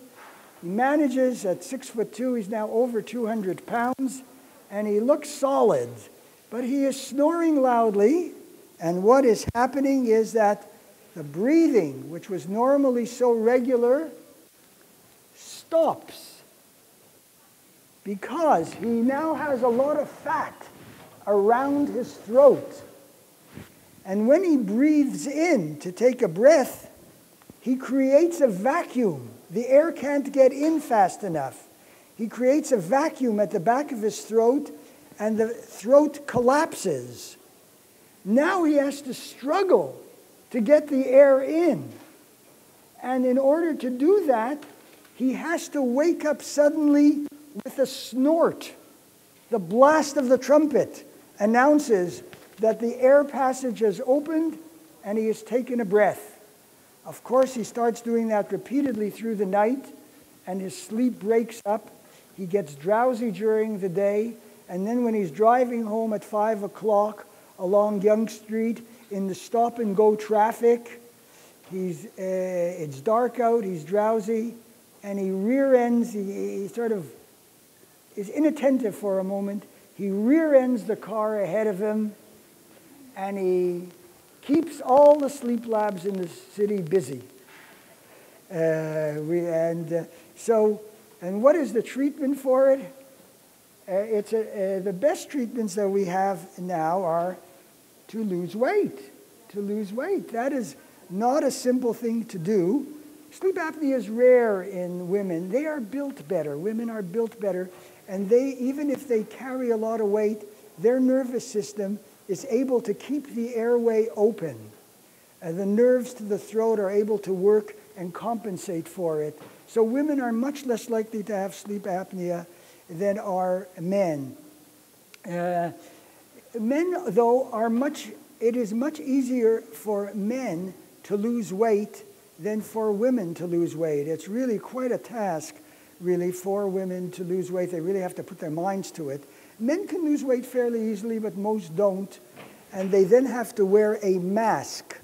He manages at 6 foot 2, he's now over 200 pounds, and he looks solid. But he is snoring loudly, and what is happening is that the breathing, which was normally so regular, stops. Because he now has a lot of fat around his throat. And when he breathes in to take a breath, he creates a vacuum. The air can't get in fast enough. He creates a vacuum at the back of his throat, and the throat collapses. Now he has to struggle to get the air in. And in order to do that, he has to wake up suddenly with a snort. The blast of the trumpet announces that the air passage has opened and he has taken a breath. Of course, he starts doing that repeatedly through the night, and his sleep breaks up. He gets drowsy during the day, and then when he's driving home at 5 o'clock along Yonge Street in the stop-and-go traffic, it's dark out, he's drowsy, and he rear ends, he sort of is inattentive for a moment. He rear ends the car ahead of him, and he keeps all the sleep labs in the city busy. And what is the treatment for it? The best treatments that we have now are to lose weight. To lose weight. That is not a simple thing to do. Sleep apnea is rare in women. They are built better. Women are built better. And even if they carry a lot of weight, their nervous system is able to keep the airway open. The nerves to the throat are able to work and compensate for it. So women are much less likely to have sleep apnea than are men. Men, though, it is much easier for men to lose weight than for women to lose weight. It's really quite a task, really, for women to lose weight. They really have to put their minds to it. Men can lose weight fairly easily, but most don't. And they then have to wear a mask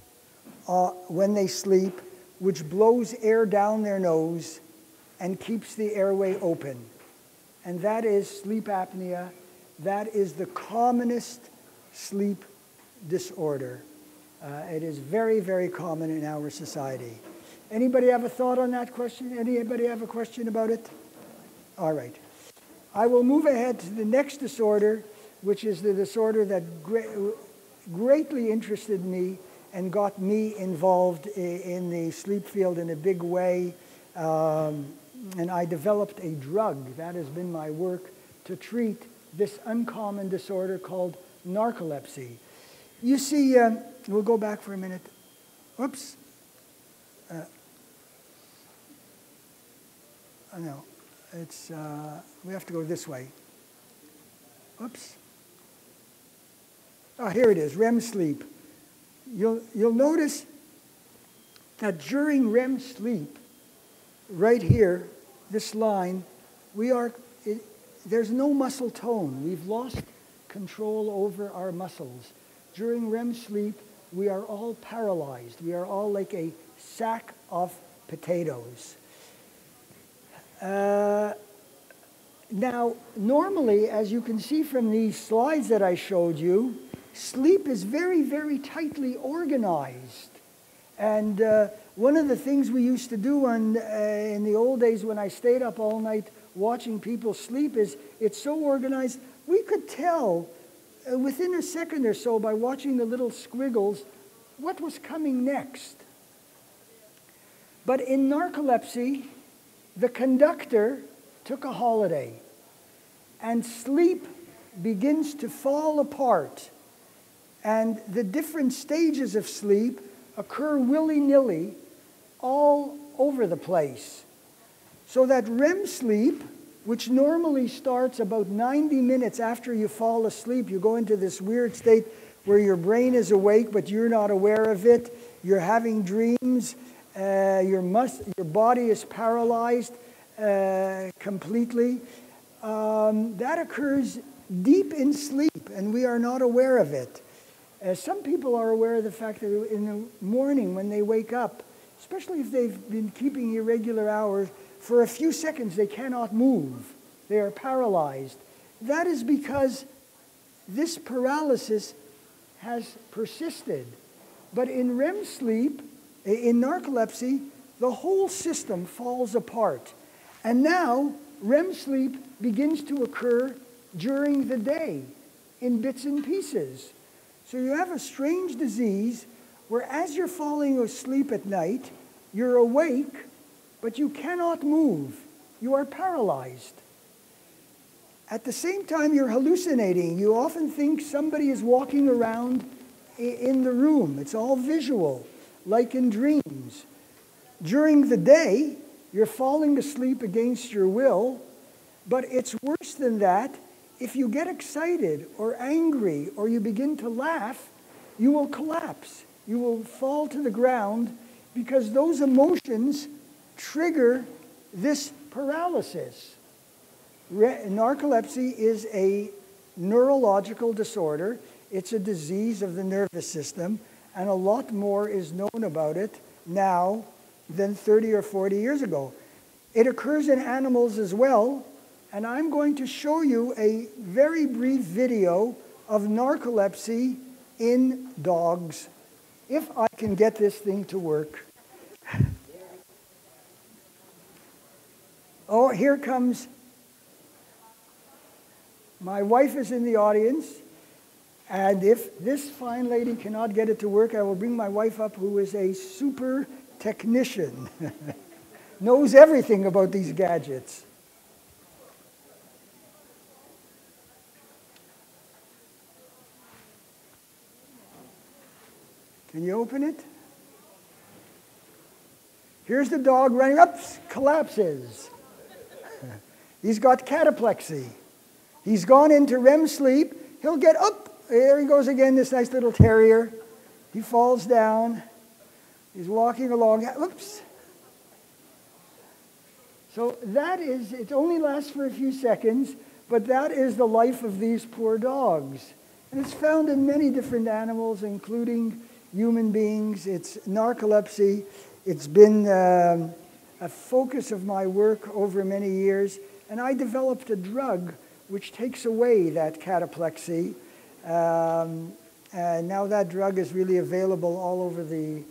when they sleep, which blows air down their nose and keeps the airway open. And that is sleep apnea. That is the commonest sleep disorder. It is very, very common in our society. Anybody have a thought on that question? Anybody have a question about it? All right. I will move ahead to the next disorder, which is the disorder that greatly interested me and got me involved in the sleep field in a big way. And I developed a drug. That has been my work to treat this uncommon disorder called narcolepsy. You see, we'll go back for a minute. Whoops. No, we have to go this way. Oops. Oh, here it is, REM sleep. You'll notice that during REM sleep, right here, this line, there's no muscle tone. We've lost control over our muscles. During REM sleep, we are all paralyzed. We are all like a sack of potatoes. Now, normally, as you can see from these slides that I showed you, sleep is very, very tightly organized. And one of the things we used to do in the old days when I stayed up all night watching people sleep is it's so organized, we could tell within a second or so by watching the little squiggles what was coming next. But in narcolepsy, the conductor took a holiday, and sleep begins to fall apart. And the different stages of sleep occur willy-nilly all over the place. So that REM sleep, which normally starts about 90 minutes after you fall asleep, you go into this weird state where your brain is awake, but you're not aware of it. You're having dreams. Your body is paralyzed completely. That occurs deep in sleep, and we are not aware of it. Some people are aware of the fact that in the morning when they wake up, especially if they've been keeping irregular hours, for a few seconds they cannot move. They are paralyzed. That is because this paralysis has persisted. But in REM sleep, in narcolepsy, the whole system falls apart. And now REM sleep begins to occur during the day in bits and pieces. So you have a strange disease where as you're falling asleep at night, you're awake, but you cannot move. You are paralyzed. At the same time, you're hallucinating. You often think somebody is walking around in the room. It's all visual, like in dreams. During the day, you're falling asleep against your will, but it's worse than that. If you get excited or angry or you begin to laugh, you will collapse. You will fall to the ground because those emotions trigger this paralysis. Narcolepsy is a neurological disorder. It's a disease of the nervous system, and a lot more is known about it now than 30 or 40 years ago. It occurs in animals as well, and I'm going to show you a very brief video of narcolepsy in dogs, if I can get this thing to work. Oh, here comes. My wife is in the audience, and if this fine lady cannot get it to work, I will bring my wife up, who is a super technician, knows everything about these gadgets. Can you open it? Here's the dog running up, collapses. He's got cataplexy. He's gone into REM sleep. He'll get up. There he goes again, this nice little terrier. He falls down. He's walking along. Oops. So that is, it only lasts for a few seconds, but that is the life of these poor dogs. And it's found in many different animals, including human beings. It's narcolepsy. It's been a focus of my work over many years. And I developed a drug which takes away that cataplexy. And now that drug is really available all over the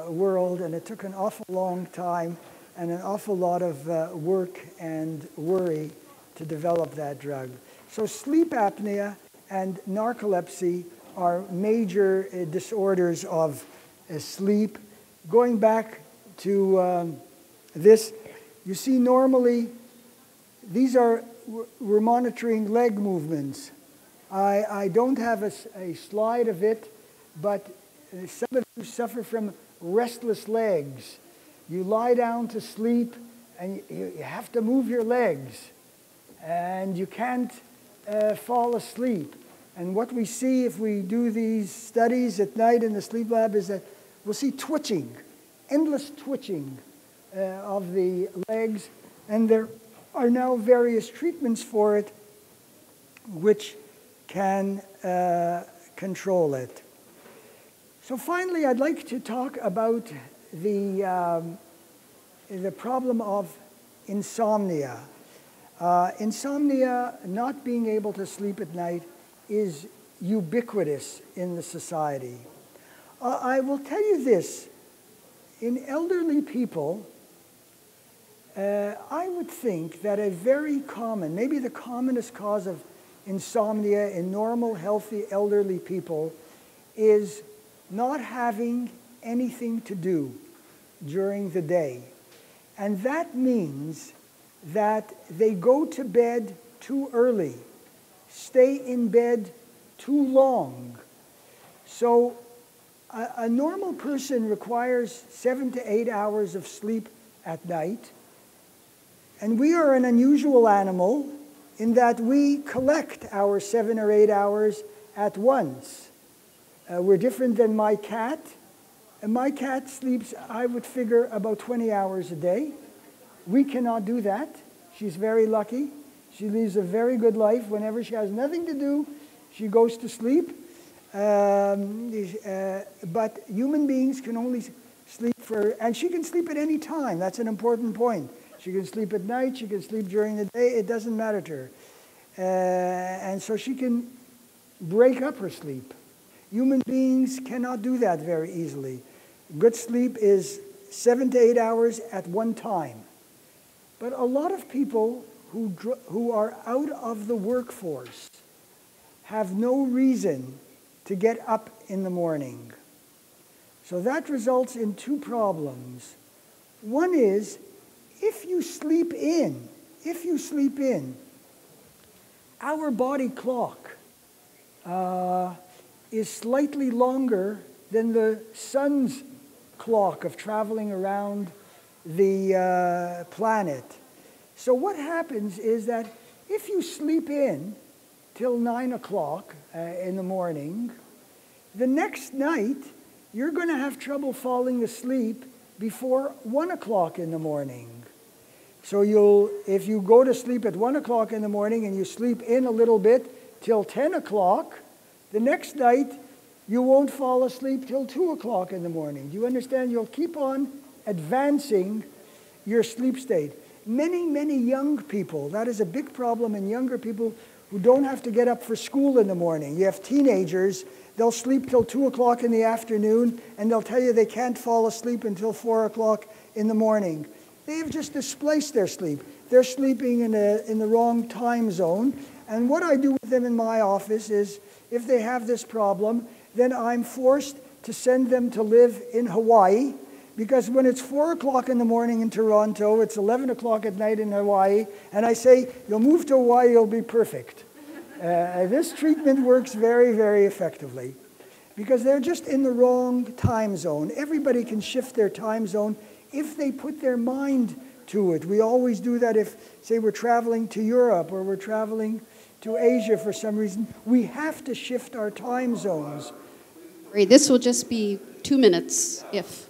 world, and it took an awful long time and an awful lot of work and worry to develop that drug. So sleep apnea and narcolepsy are major disorders of sleep. Going back to this, you see normally these are, we're monitoring leg movements. I don't have a slide of it, but some of you suffer from restless legs. You lie down to sleep and you have to move your legs, and you can't fall asleep. And what we see if we do these studies at night in the sleep lab is that we'll see twitching, endless twitching of the legs, and there are now various treatments for it which can control it. So finally, I'd like to talk about the problem of insomnia. Insomnia, not being able to sleep at night, is ubiquitous in the society. I will tell you this. In elderly people, I would think that a very common, maybe the commonest cause of insomnia in normal, healthy, elderly people is not having anything to do during the day. And that means that they go to bed too early, stay in bed too long. So a normal person requires 7 to 8 hours of sleep at night. And we are an unusual animal in that we collect our 7 or 8 hours at once. We're different than my cat. And my cat sleeps, I would figure, about 20 hours a day. We cannot do that. She's very lucky. She lives a very good life. Whenever she has nothing to do, she goes to sleep. But human beings can only sleep and she can sleep at any time. That's an important point. She can sleep at night, she can sleep during the day, it doesn't matter to her. And so she can break up her sleep. Human beings cannot do that very easily. Good sleep is 7 to 8 hours at one time. But a lot of people who are out of the workforce have no reason to get up in the morning. So that results in two problems. One is, if you sleep in, our body clock is slightly longer than the sun's clock of traveling around the planet. So what happens is that if you sleep in till 9 o'clock in the morning, the next night you're going to have trouble falling asleep before 1 o'clock in the morning. So if you go to sleep at 1 o'clock in the morning and you sleep in a little bit till 10 o'clock, the next night you won't fall asleep till 2 o'clock in the morning. Do you understand? You'll keep on advancing your sleep state. Many, many young people, that is a big problem in younger people who don't have to get up for school in the morning. You have teenagers, they'll sleep till 2 o'clock in the afternoon, and they'll tell you they can't fall asleep until 4 o'clock in the morning. They have just displaced their sleep. They're sleeping in the wrong time zone. And what I do with them in my office is, if they have this problem, then I'm forced to send them to live in Hawaii, because when it's 4 o'clock in the morning in Toronto, it's 11 o'clock at night in Hawaii, and I say, you'll move to Hawaii, you'll be perfect. This treatment works very, very effectively, because they're just in the wrong time zone. Everybody can shift their time zone if they put their mind to it. We always do that if, say, we're traveling to Europe or we're traveling to Asia for some reason. We have to shift our time zones. Great. This will just be 2 minutes, if.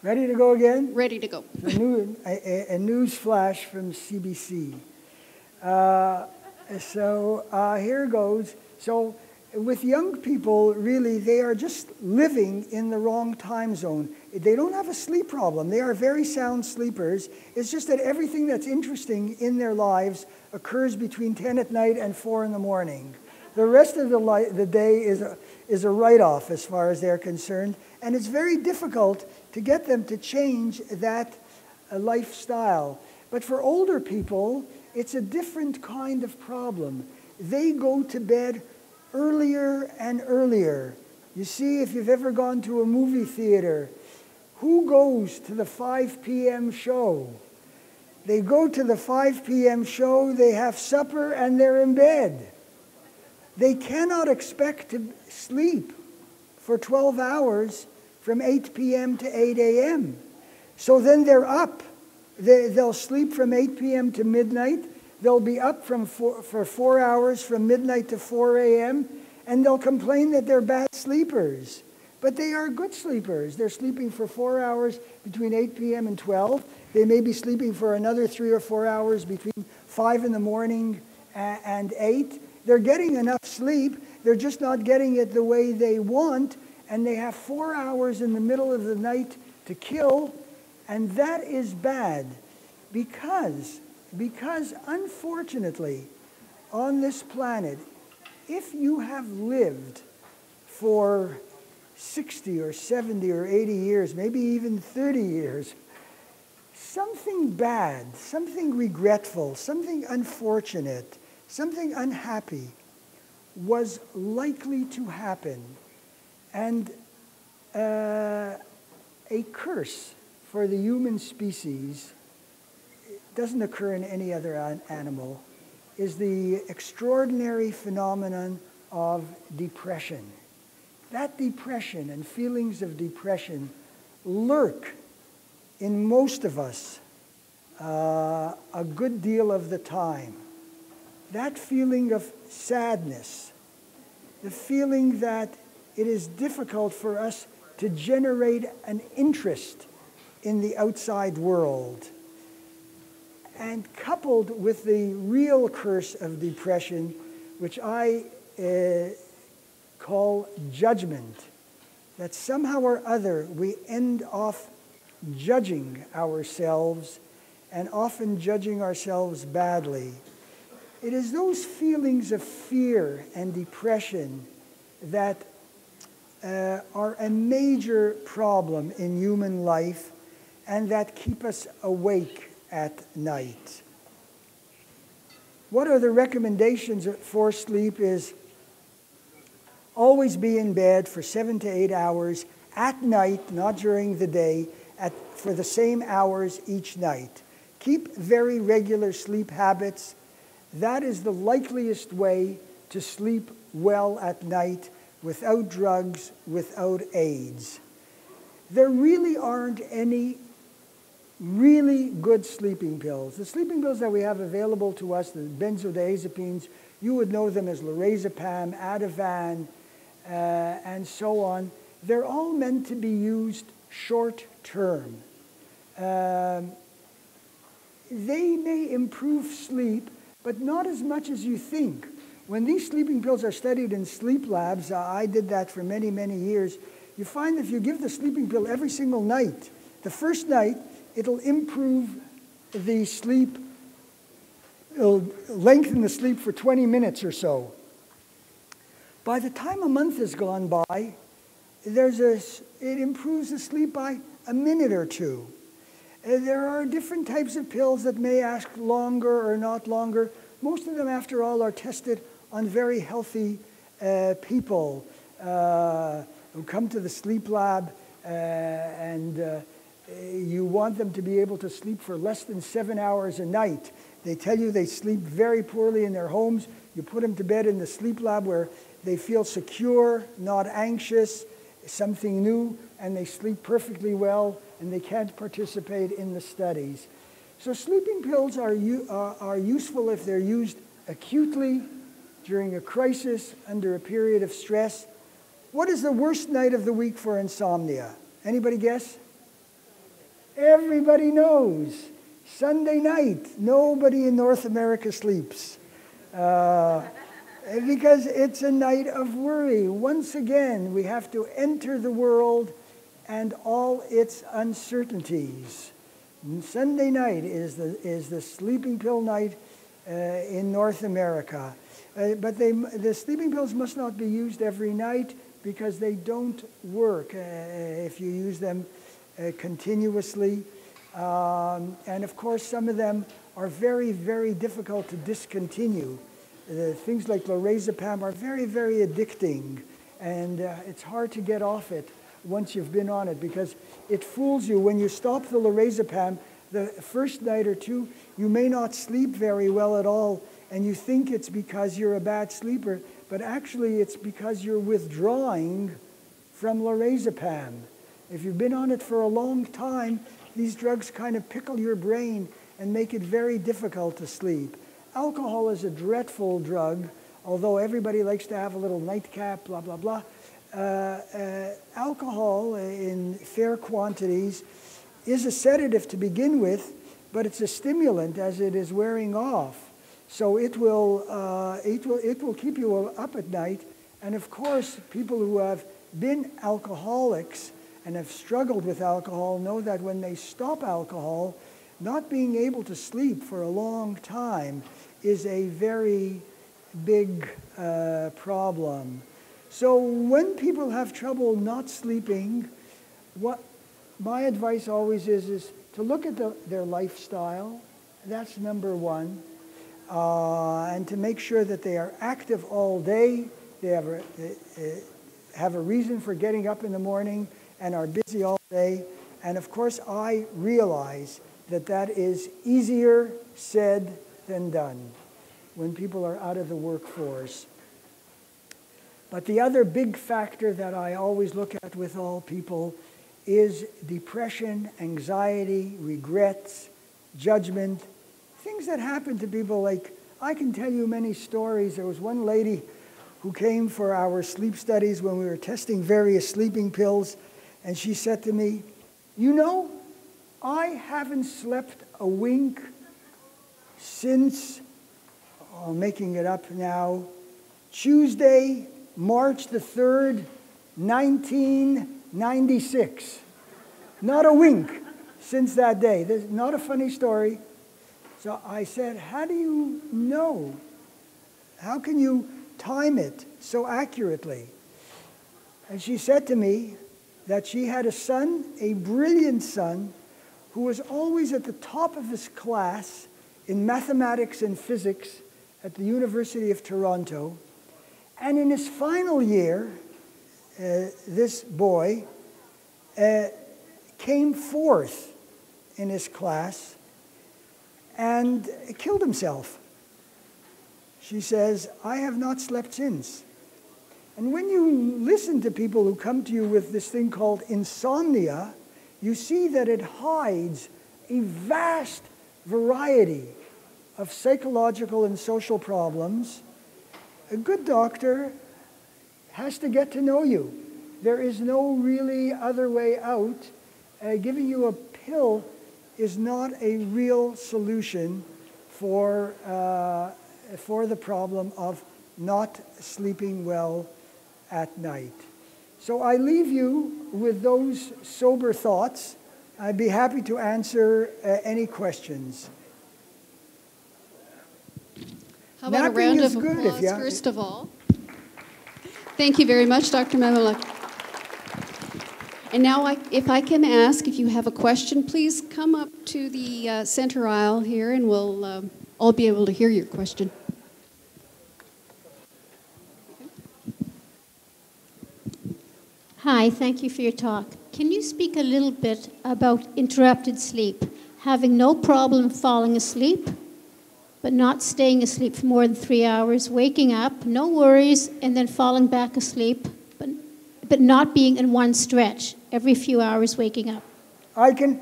Ready to go again? Ready to go. A news flash from CBC. Here goes. So with young people, really, they are just living in the wrong time zone. They don't have a sleep problem. They are very sound sleepers. It's just that everything that's interesting in their lives occurs between 10 at night and 4 in the morning. The rest of the day is a write-off as far as they're concerned. And it's very difficult to get them to change that lifestyle. But for older people, it's a different kind of problem. They go to bed earlier and earlier. You see, if you've ever gone to a movie theater, who goes to the 5 p.m. show? They go to the 5 p.m. show, they have supper, and they're in bed. They cannot expect to sleep for 12 hours from 8 p.m. to 8 a.m. So then they're up. They'll sleep from 8 p.m. to midnight. They'll be up for 4 hours from midnight to 4 a.m., and they'll complain that they're bad sleepers. But they are good sleepers. They're sleeping for 4 hours between 8 p.m. and 12. They may be sleeping for another 3 or 4 hours between 5 in the morning and 8. They're getting enough sleep. They're just not getting it the way they want, and they have 4 hours in the middle of the night to kill, and that is bad because unfortunately, on this planet, if you have lived for 60 or 70 or 80 years, maybe even 30 years, something bad, something regretful, something unfortunate, something unhappy was likely to happen. And a curse for the human species, doesn't occur in any other animal, is the extraordinary phenomenon of depression. That depression and feelings of depression lurk in most of us a good deal of the time. That feeling of sadness, the feeling that it is difficult for us to generate an interest in the outside world. And coupled with the real curse of depression, which I call judgment, that somehow or other we end off judging ourselves, and often judging ourselves badly. It is those feelings of fear and depression that are a major problem in human life and that keep us awake at night. What are the recommendations for sleep is always be in bed for 7 to 8 hours at night, not during the day, for the same hours each night. Keep very regular sleep habits. That is the likeliest way to sleep well at night without drugs, without aids. There really aren't any really good sleeping pills. The sleeping pills that we have available to us, the benzodiazepines, you would know them as lorazepam, Ativan, and so on. They're all meant to be used short term. They may improve sleep, but not as much as you think. When these sleeping pills are studied in sleep labs, I did that for many, many years, you find that if you give the sleeping pill every single night, the first night, it'll improve the sleep, it'll lengthen the sleep for 20 minutes or so. By the time a month has gone by, it improves the sleep by a minute or two. There are different types of pills that may ask longer or not longer. Most of them, after all, are tested on very healthy people who come to the sleep lab, and you want them to be able to sleep for less than 7 hours a night. They tell you they sleep very poorly in their homes. You put them to bed in the sleep lab where they feel secure, not anxious, something new, and they sleep perfectly well, and they can't participate in the studies. So sleeping pills are useful if they're used acutely during a crisis, under a period of stress. What is the worst night of the week for insomnia? Anybody guess? Everybody knows. Sunday night. Nobody in North America sleeps. Because it's a night of worry. Once again, we have to enter the world and all its uncertainties. Sunday night is the sleeping pill night in North America. But the sleeping pills must not be used every night because they don't work if you use them continuously. And of course, some of them are very, very difficult to discontinue. Things like lorazepam are very, very addicting. And it's hard to get off it once you've been on it because it fools you. When you stop the lorazepam, the first night or two, you may not sleep very well at all, and you think it's because you're a bad sleeper, but actually it's because you're withdrawing from lorazepam. If you've been on it for a long time, these drugs kind of pickle your brain and make it very difficult to sleep. alcohol is a dreadful drug, although everybody likes to have a little nightcap, blah, blah, blah. Alcohol in fair quantities is a sedative to begin with, but it's a stimulant as it is wearing off. So it will keep you up at night. And of course, people who have been alcoholics and have struggled with alcohol know that when they stop alcohol, not being able to sleep for a long time is a very big problem. So when people have trouble not sleeping, what my advice always is to look at their lifestyle. That's number one. And to make sure that they are active all day. They have a reason for getting up in the morning and are busy all day. And of course, I realize that that is easier said than done when people are out of the workforce. But the other big factor that I always look at with all people is depression, anxiety, regrets, judgment, things that happen to people. Like, I can tell you many stories. There was one lady who came for our sleep studies when we were testing various sleeping pills, and she said to me, "You know, I haven't slept a wink since," I'm making it up now, "Tuesday, March the 3rd, 1996. Not a wink since that day." This is not a funny story. So I said, "How do you know? How can you time it so accurately?" And she said to me that she had a son, a brilliant son, who was always at the top of his class in mathematics and physics at the University of Toronto. And in his final year, this boy came fourth in his class and killed himself. She says, "I have not slept since." And when you listen to people who come to you with this thing called insomnia, you see that it hides a vast variety of psychological and social problems. A good doctor has to get to know you. There is no really other way out. Giving you a pill is not a real solution for the problem of not sleeping well at night. So I leave you with those sober thoughts. I'd be happy to answer any questions. How about Napping a round is of good applause, if you- first of all? Thank you very much, Dr. Mamelak. And now, if I can ask, if you have a question, please come up to the center aisle here, and we'll all be able to hear your question. Hi, thank you for your talk. Can you speak a little bit about interrupted sleep? Having no problem falling asleep, but not staying asleep for more than 3 hours, waking up, no worries, and then falling back asleep, but not being in one stretch, every few hours waking up. I can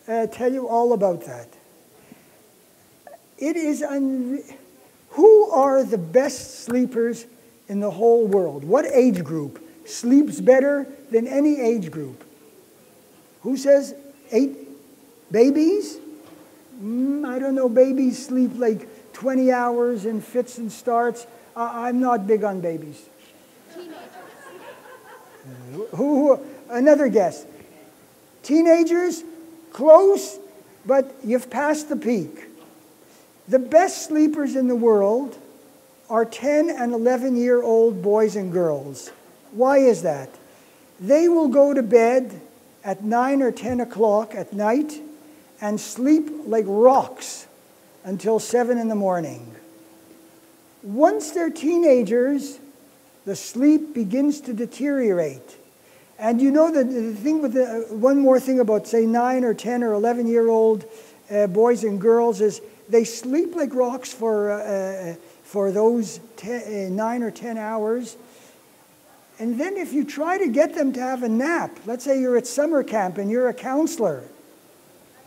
tell you all about that. It is who are the best sleepers in the whole world? What age group sleeps better than any age group? Who says 8? Babies? I don't know. Babies sleep like 20 hours in fits and starts. I'm not big on babies. Who? Another guess. Teenagers? Close, but you've passed the peak. The best sleepers in the world are 10 and 11-year-old boys and girls. Why is that? They will go to bed at 9 or 10 o'clock at night and sleep like rocks until 7 in the morning. Once they're teenagers, the sleep begins to deteriorate. And you know the thing with one more thing about, say, 9 or 10 or 11-year-old boys and girls is they sleep like rocks for those 9 or 10 hours. And then if you try to get them to have a nap, let's say you're at summer camp and you're a counselor,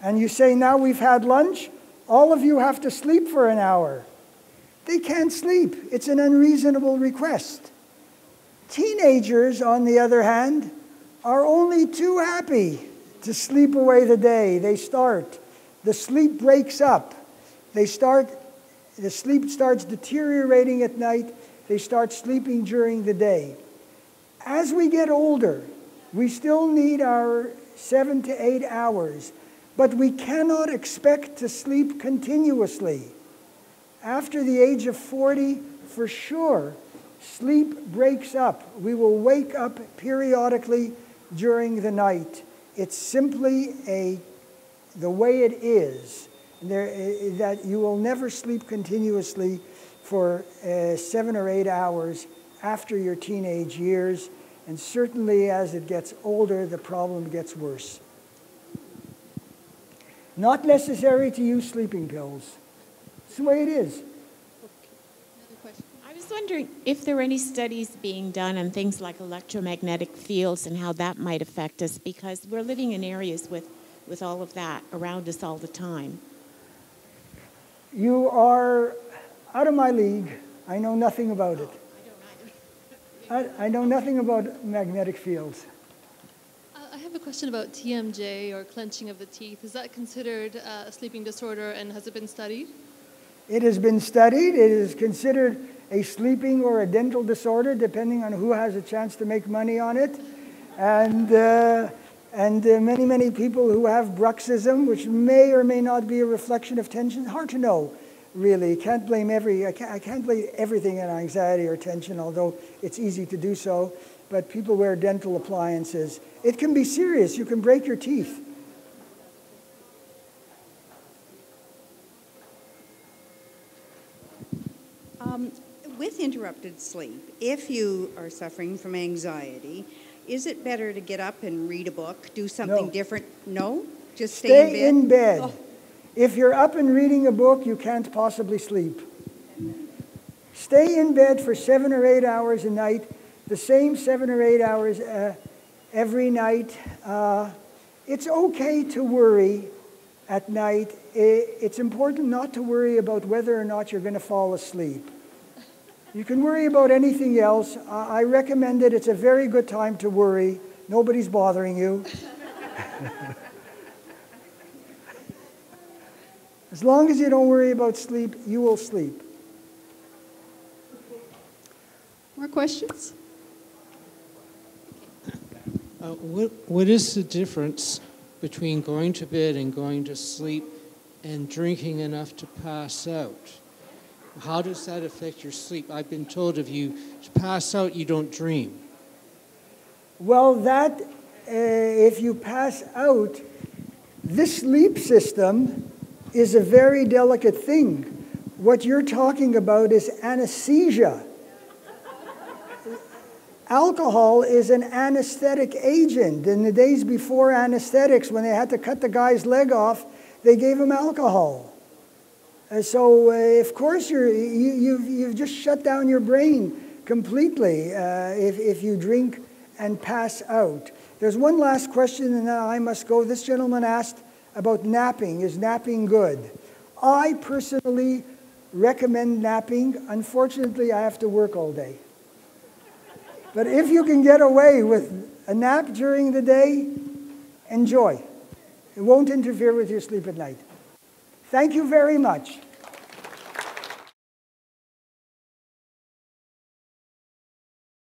and you say, "Now we've had lunch," all of you have to sleep for an hour. They can't sleep. It's an unreasonable request. Teenagers, on the other hand, are only too happy to sleep away the day. They start. The sleep breaks up. The sleep starts deteriorating at night. They start sleeping during the day. As we get older, we still need our 7 to 8 hours, but we cannot expect to sleep continuously. After the age of 40, for sure, sleep breaks up. We will wake up periodically during the night. It's simply the way it is. That you will never sleep continuously for 7 or 8 hours after your teenage years, and certainly as it gets older, the problem gets worse. Not necessary to use sleeping pills. It's the way it is. Another question. I was wondering if there were any studies being done on things like electromagnetic fields and how that might affect us, because we're living in areas with all of that around us all the time. You are out of my league. I know nothing about it. I know nothing about magnetic fields. I have a question about TMJ, or clenching of the teeth. Is that considered a sleeping disorder, and has it been studied? It has been studied. It is considered a sleeping or a dental disorder, depending on who has a chance to make money on it. And many, many people who have bruxism, which may or may not be a reflection of tension. Hard to know, really. I can't blame everything on anxiety or tension, although it's easy to do so. But people wear dental appliances. It can be serious. You can break your teeth. With interrupted sleep, if you are suffering from anxiety, is it better to get up and read a book, do something different? No? Just stay in bed? Oh. If you're up and reading a book, you can't possibly sleep. Stay in bed for 7 or 8 hours a night, the same 7 or 8 hours every night. It's okay to worry at night. It's important not to worry about whether or not you're going to fall asleep. You can worry about anything else. I recommend it. It's a very good time to worry. Nobody's bothering you. As long as you don't worry about sleep, you will sleep. More questions? What is the difference between going to bed and going to sleep and drinking enough to pass out? How does that affect your sleep? I've been told if you pass out, you don't dream. Well, if you pass out, this sleep system is a very delicate thing. What you're talking about is anesthesia. Alcohol is an anesthetic agent. In the days before anesthetics, when they had to cut the guy's leg off, they gave him alcohol. So, of course, you've just shut down your brain completely if you drink and pass out. There's one last question, and then I must go. This gentleman asked about napping. Is napping good? I personally recommend napping. Unfortunately, I have to work all day. But if you can get away with a nap during the day, enjoy. It won't interfere with your sleep at night. Thank you very much.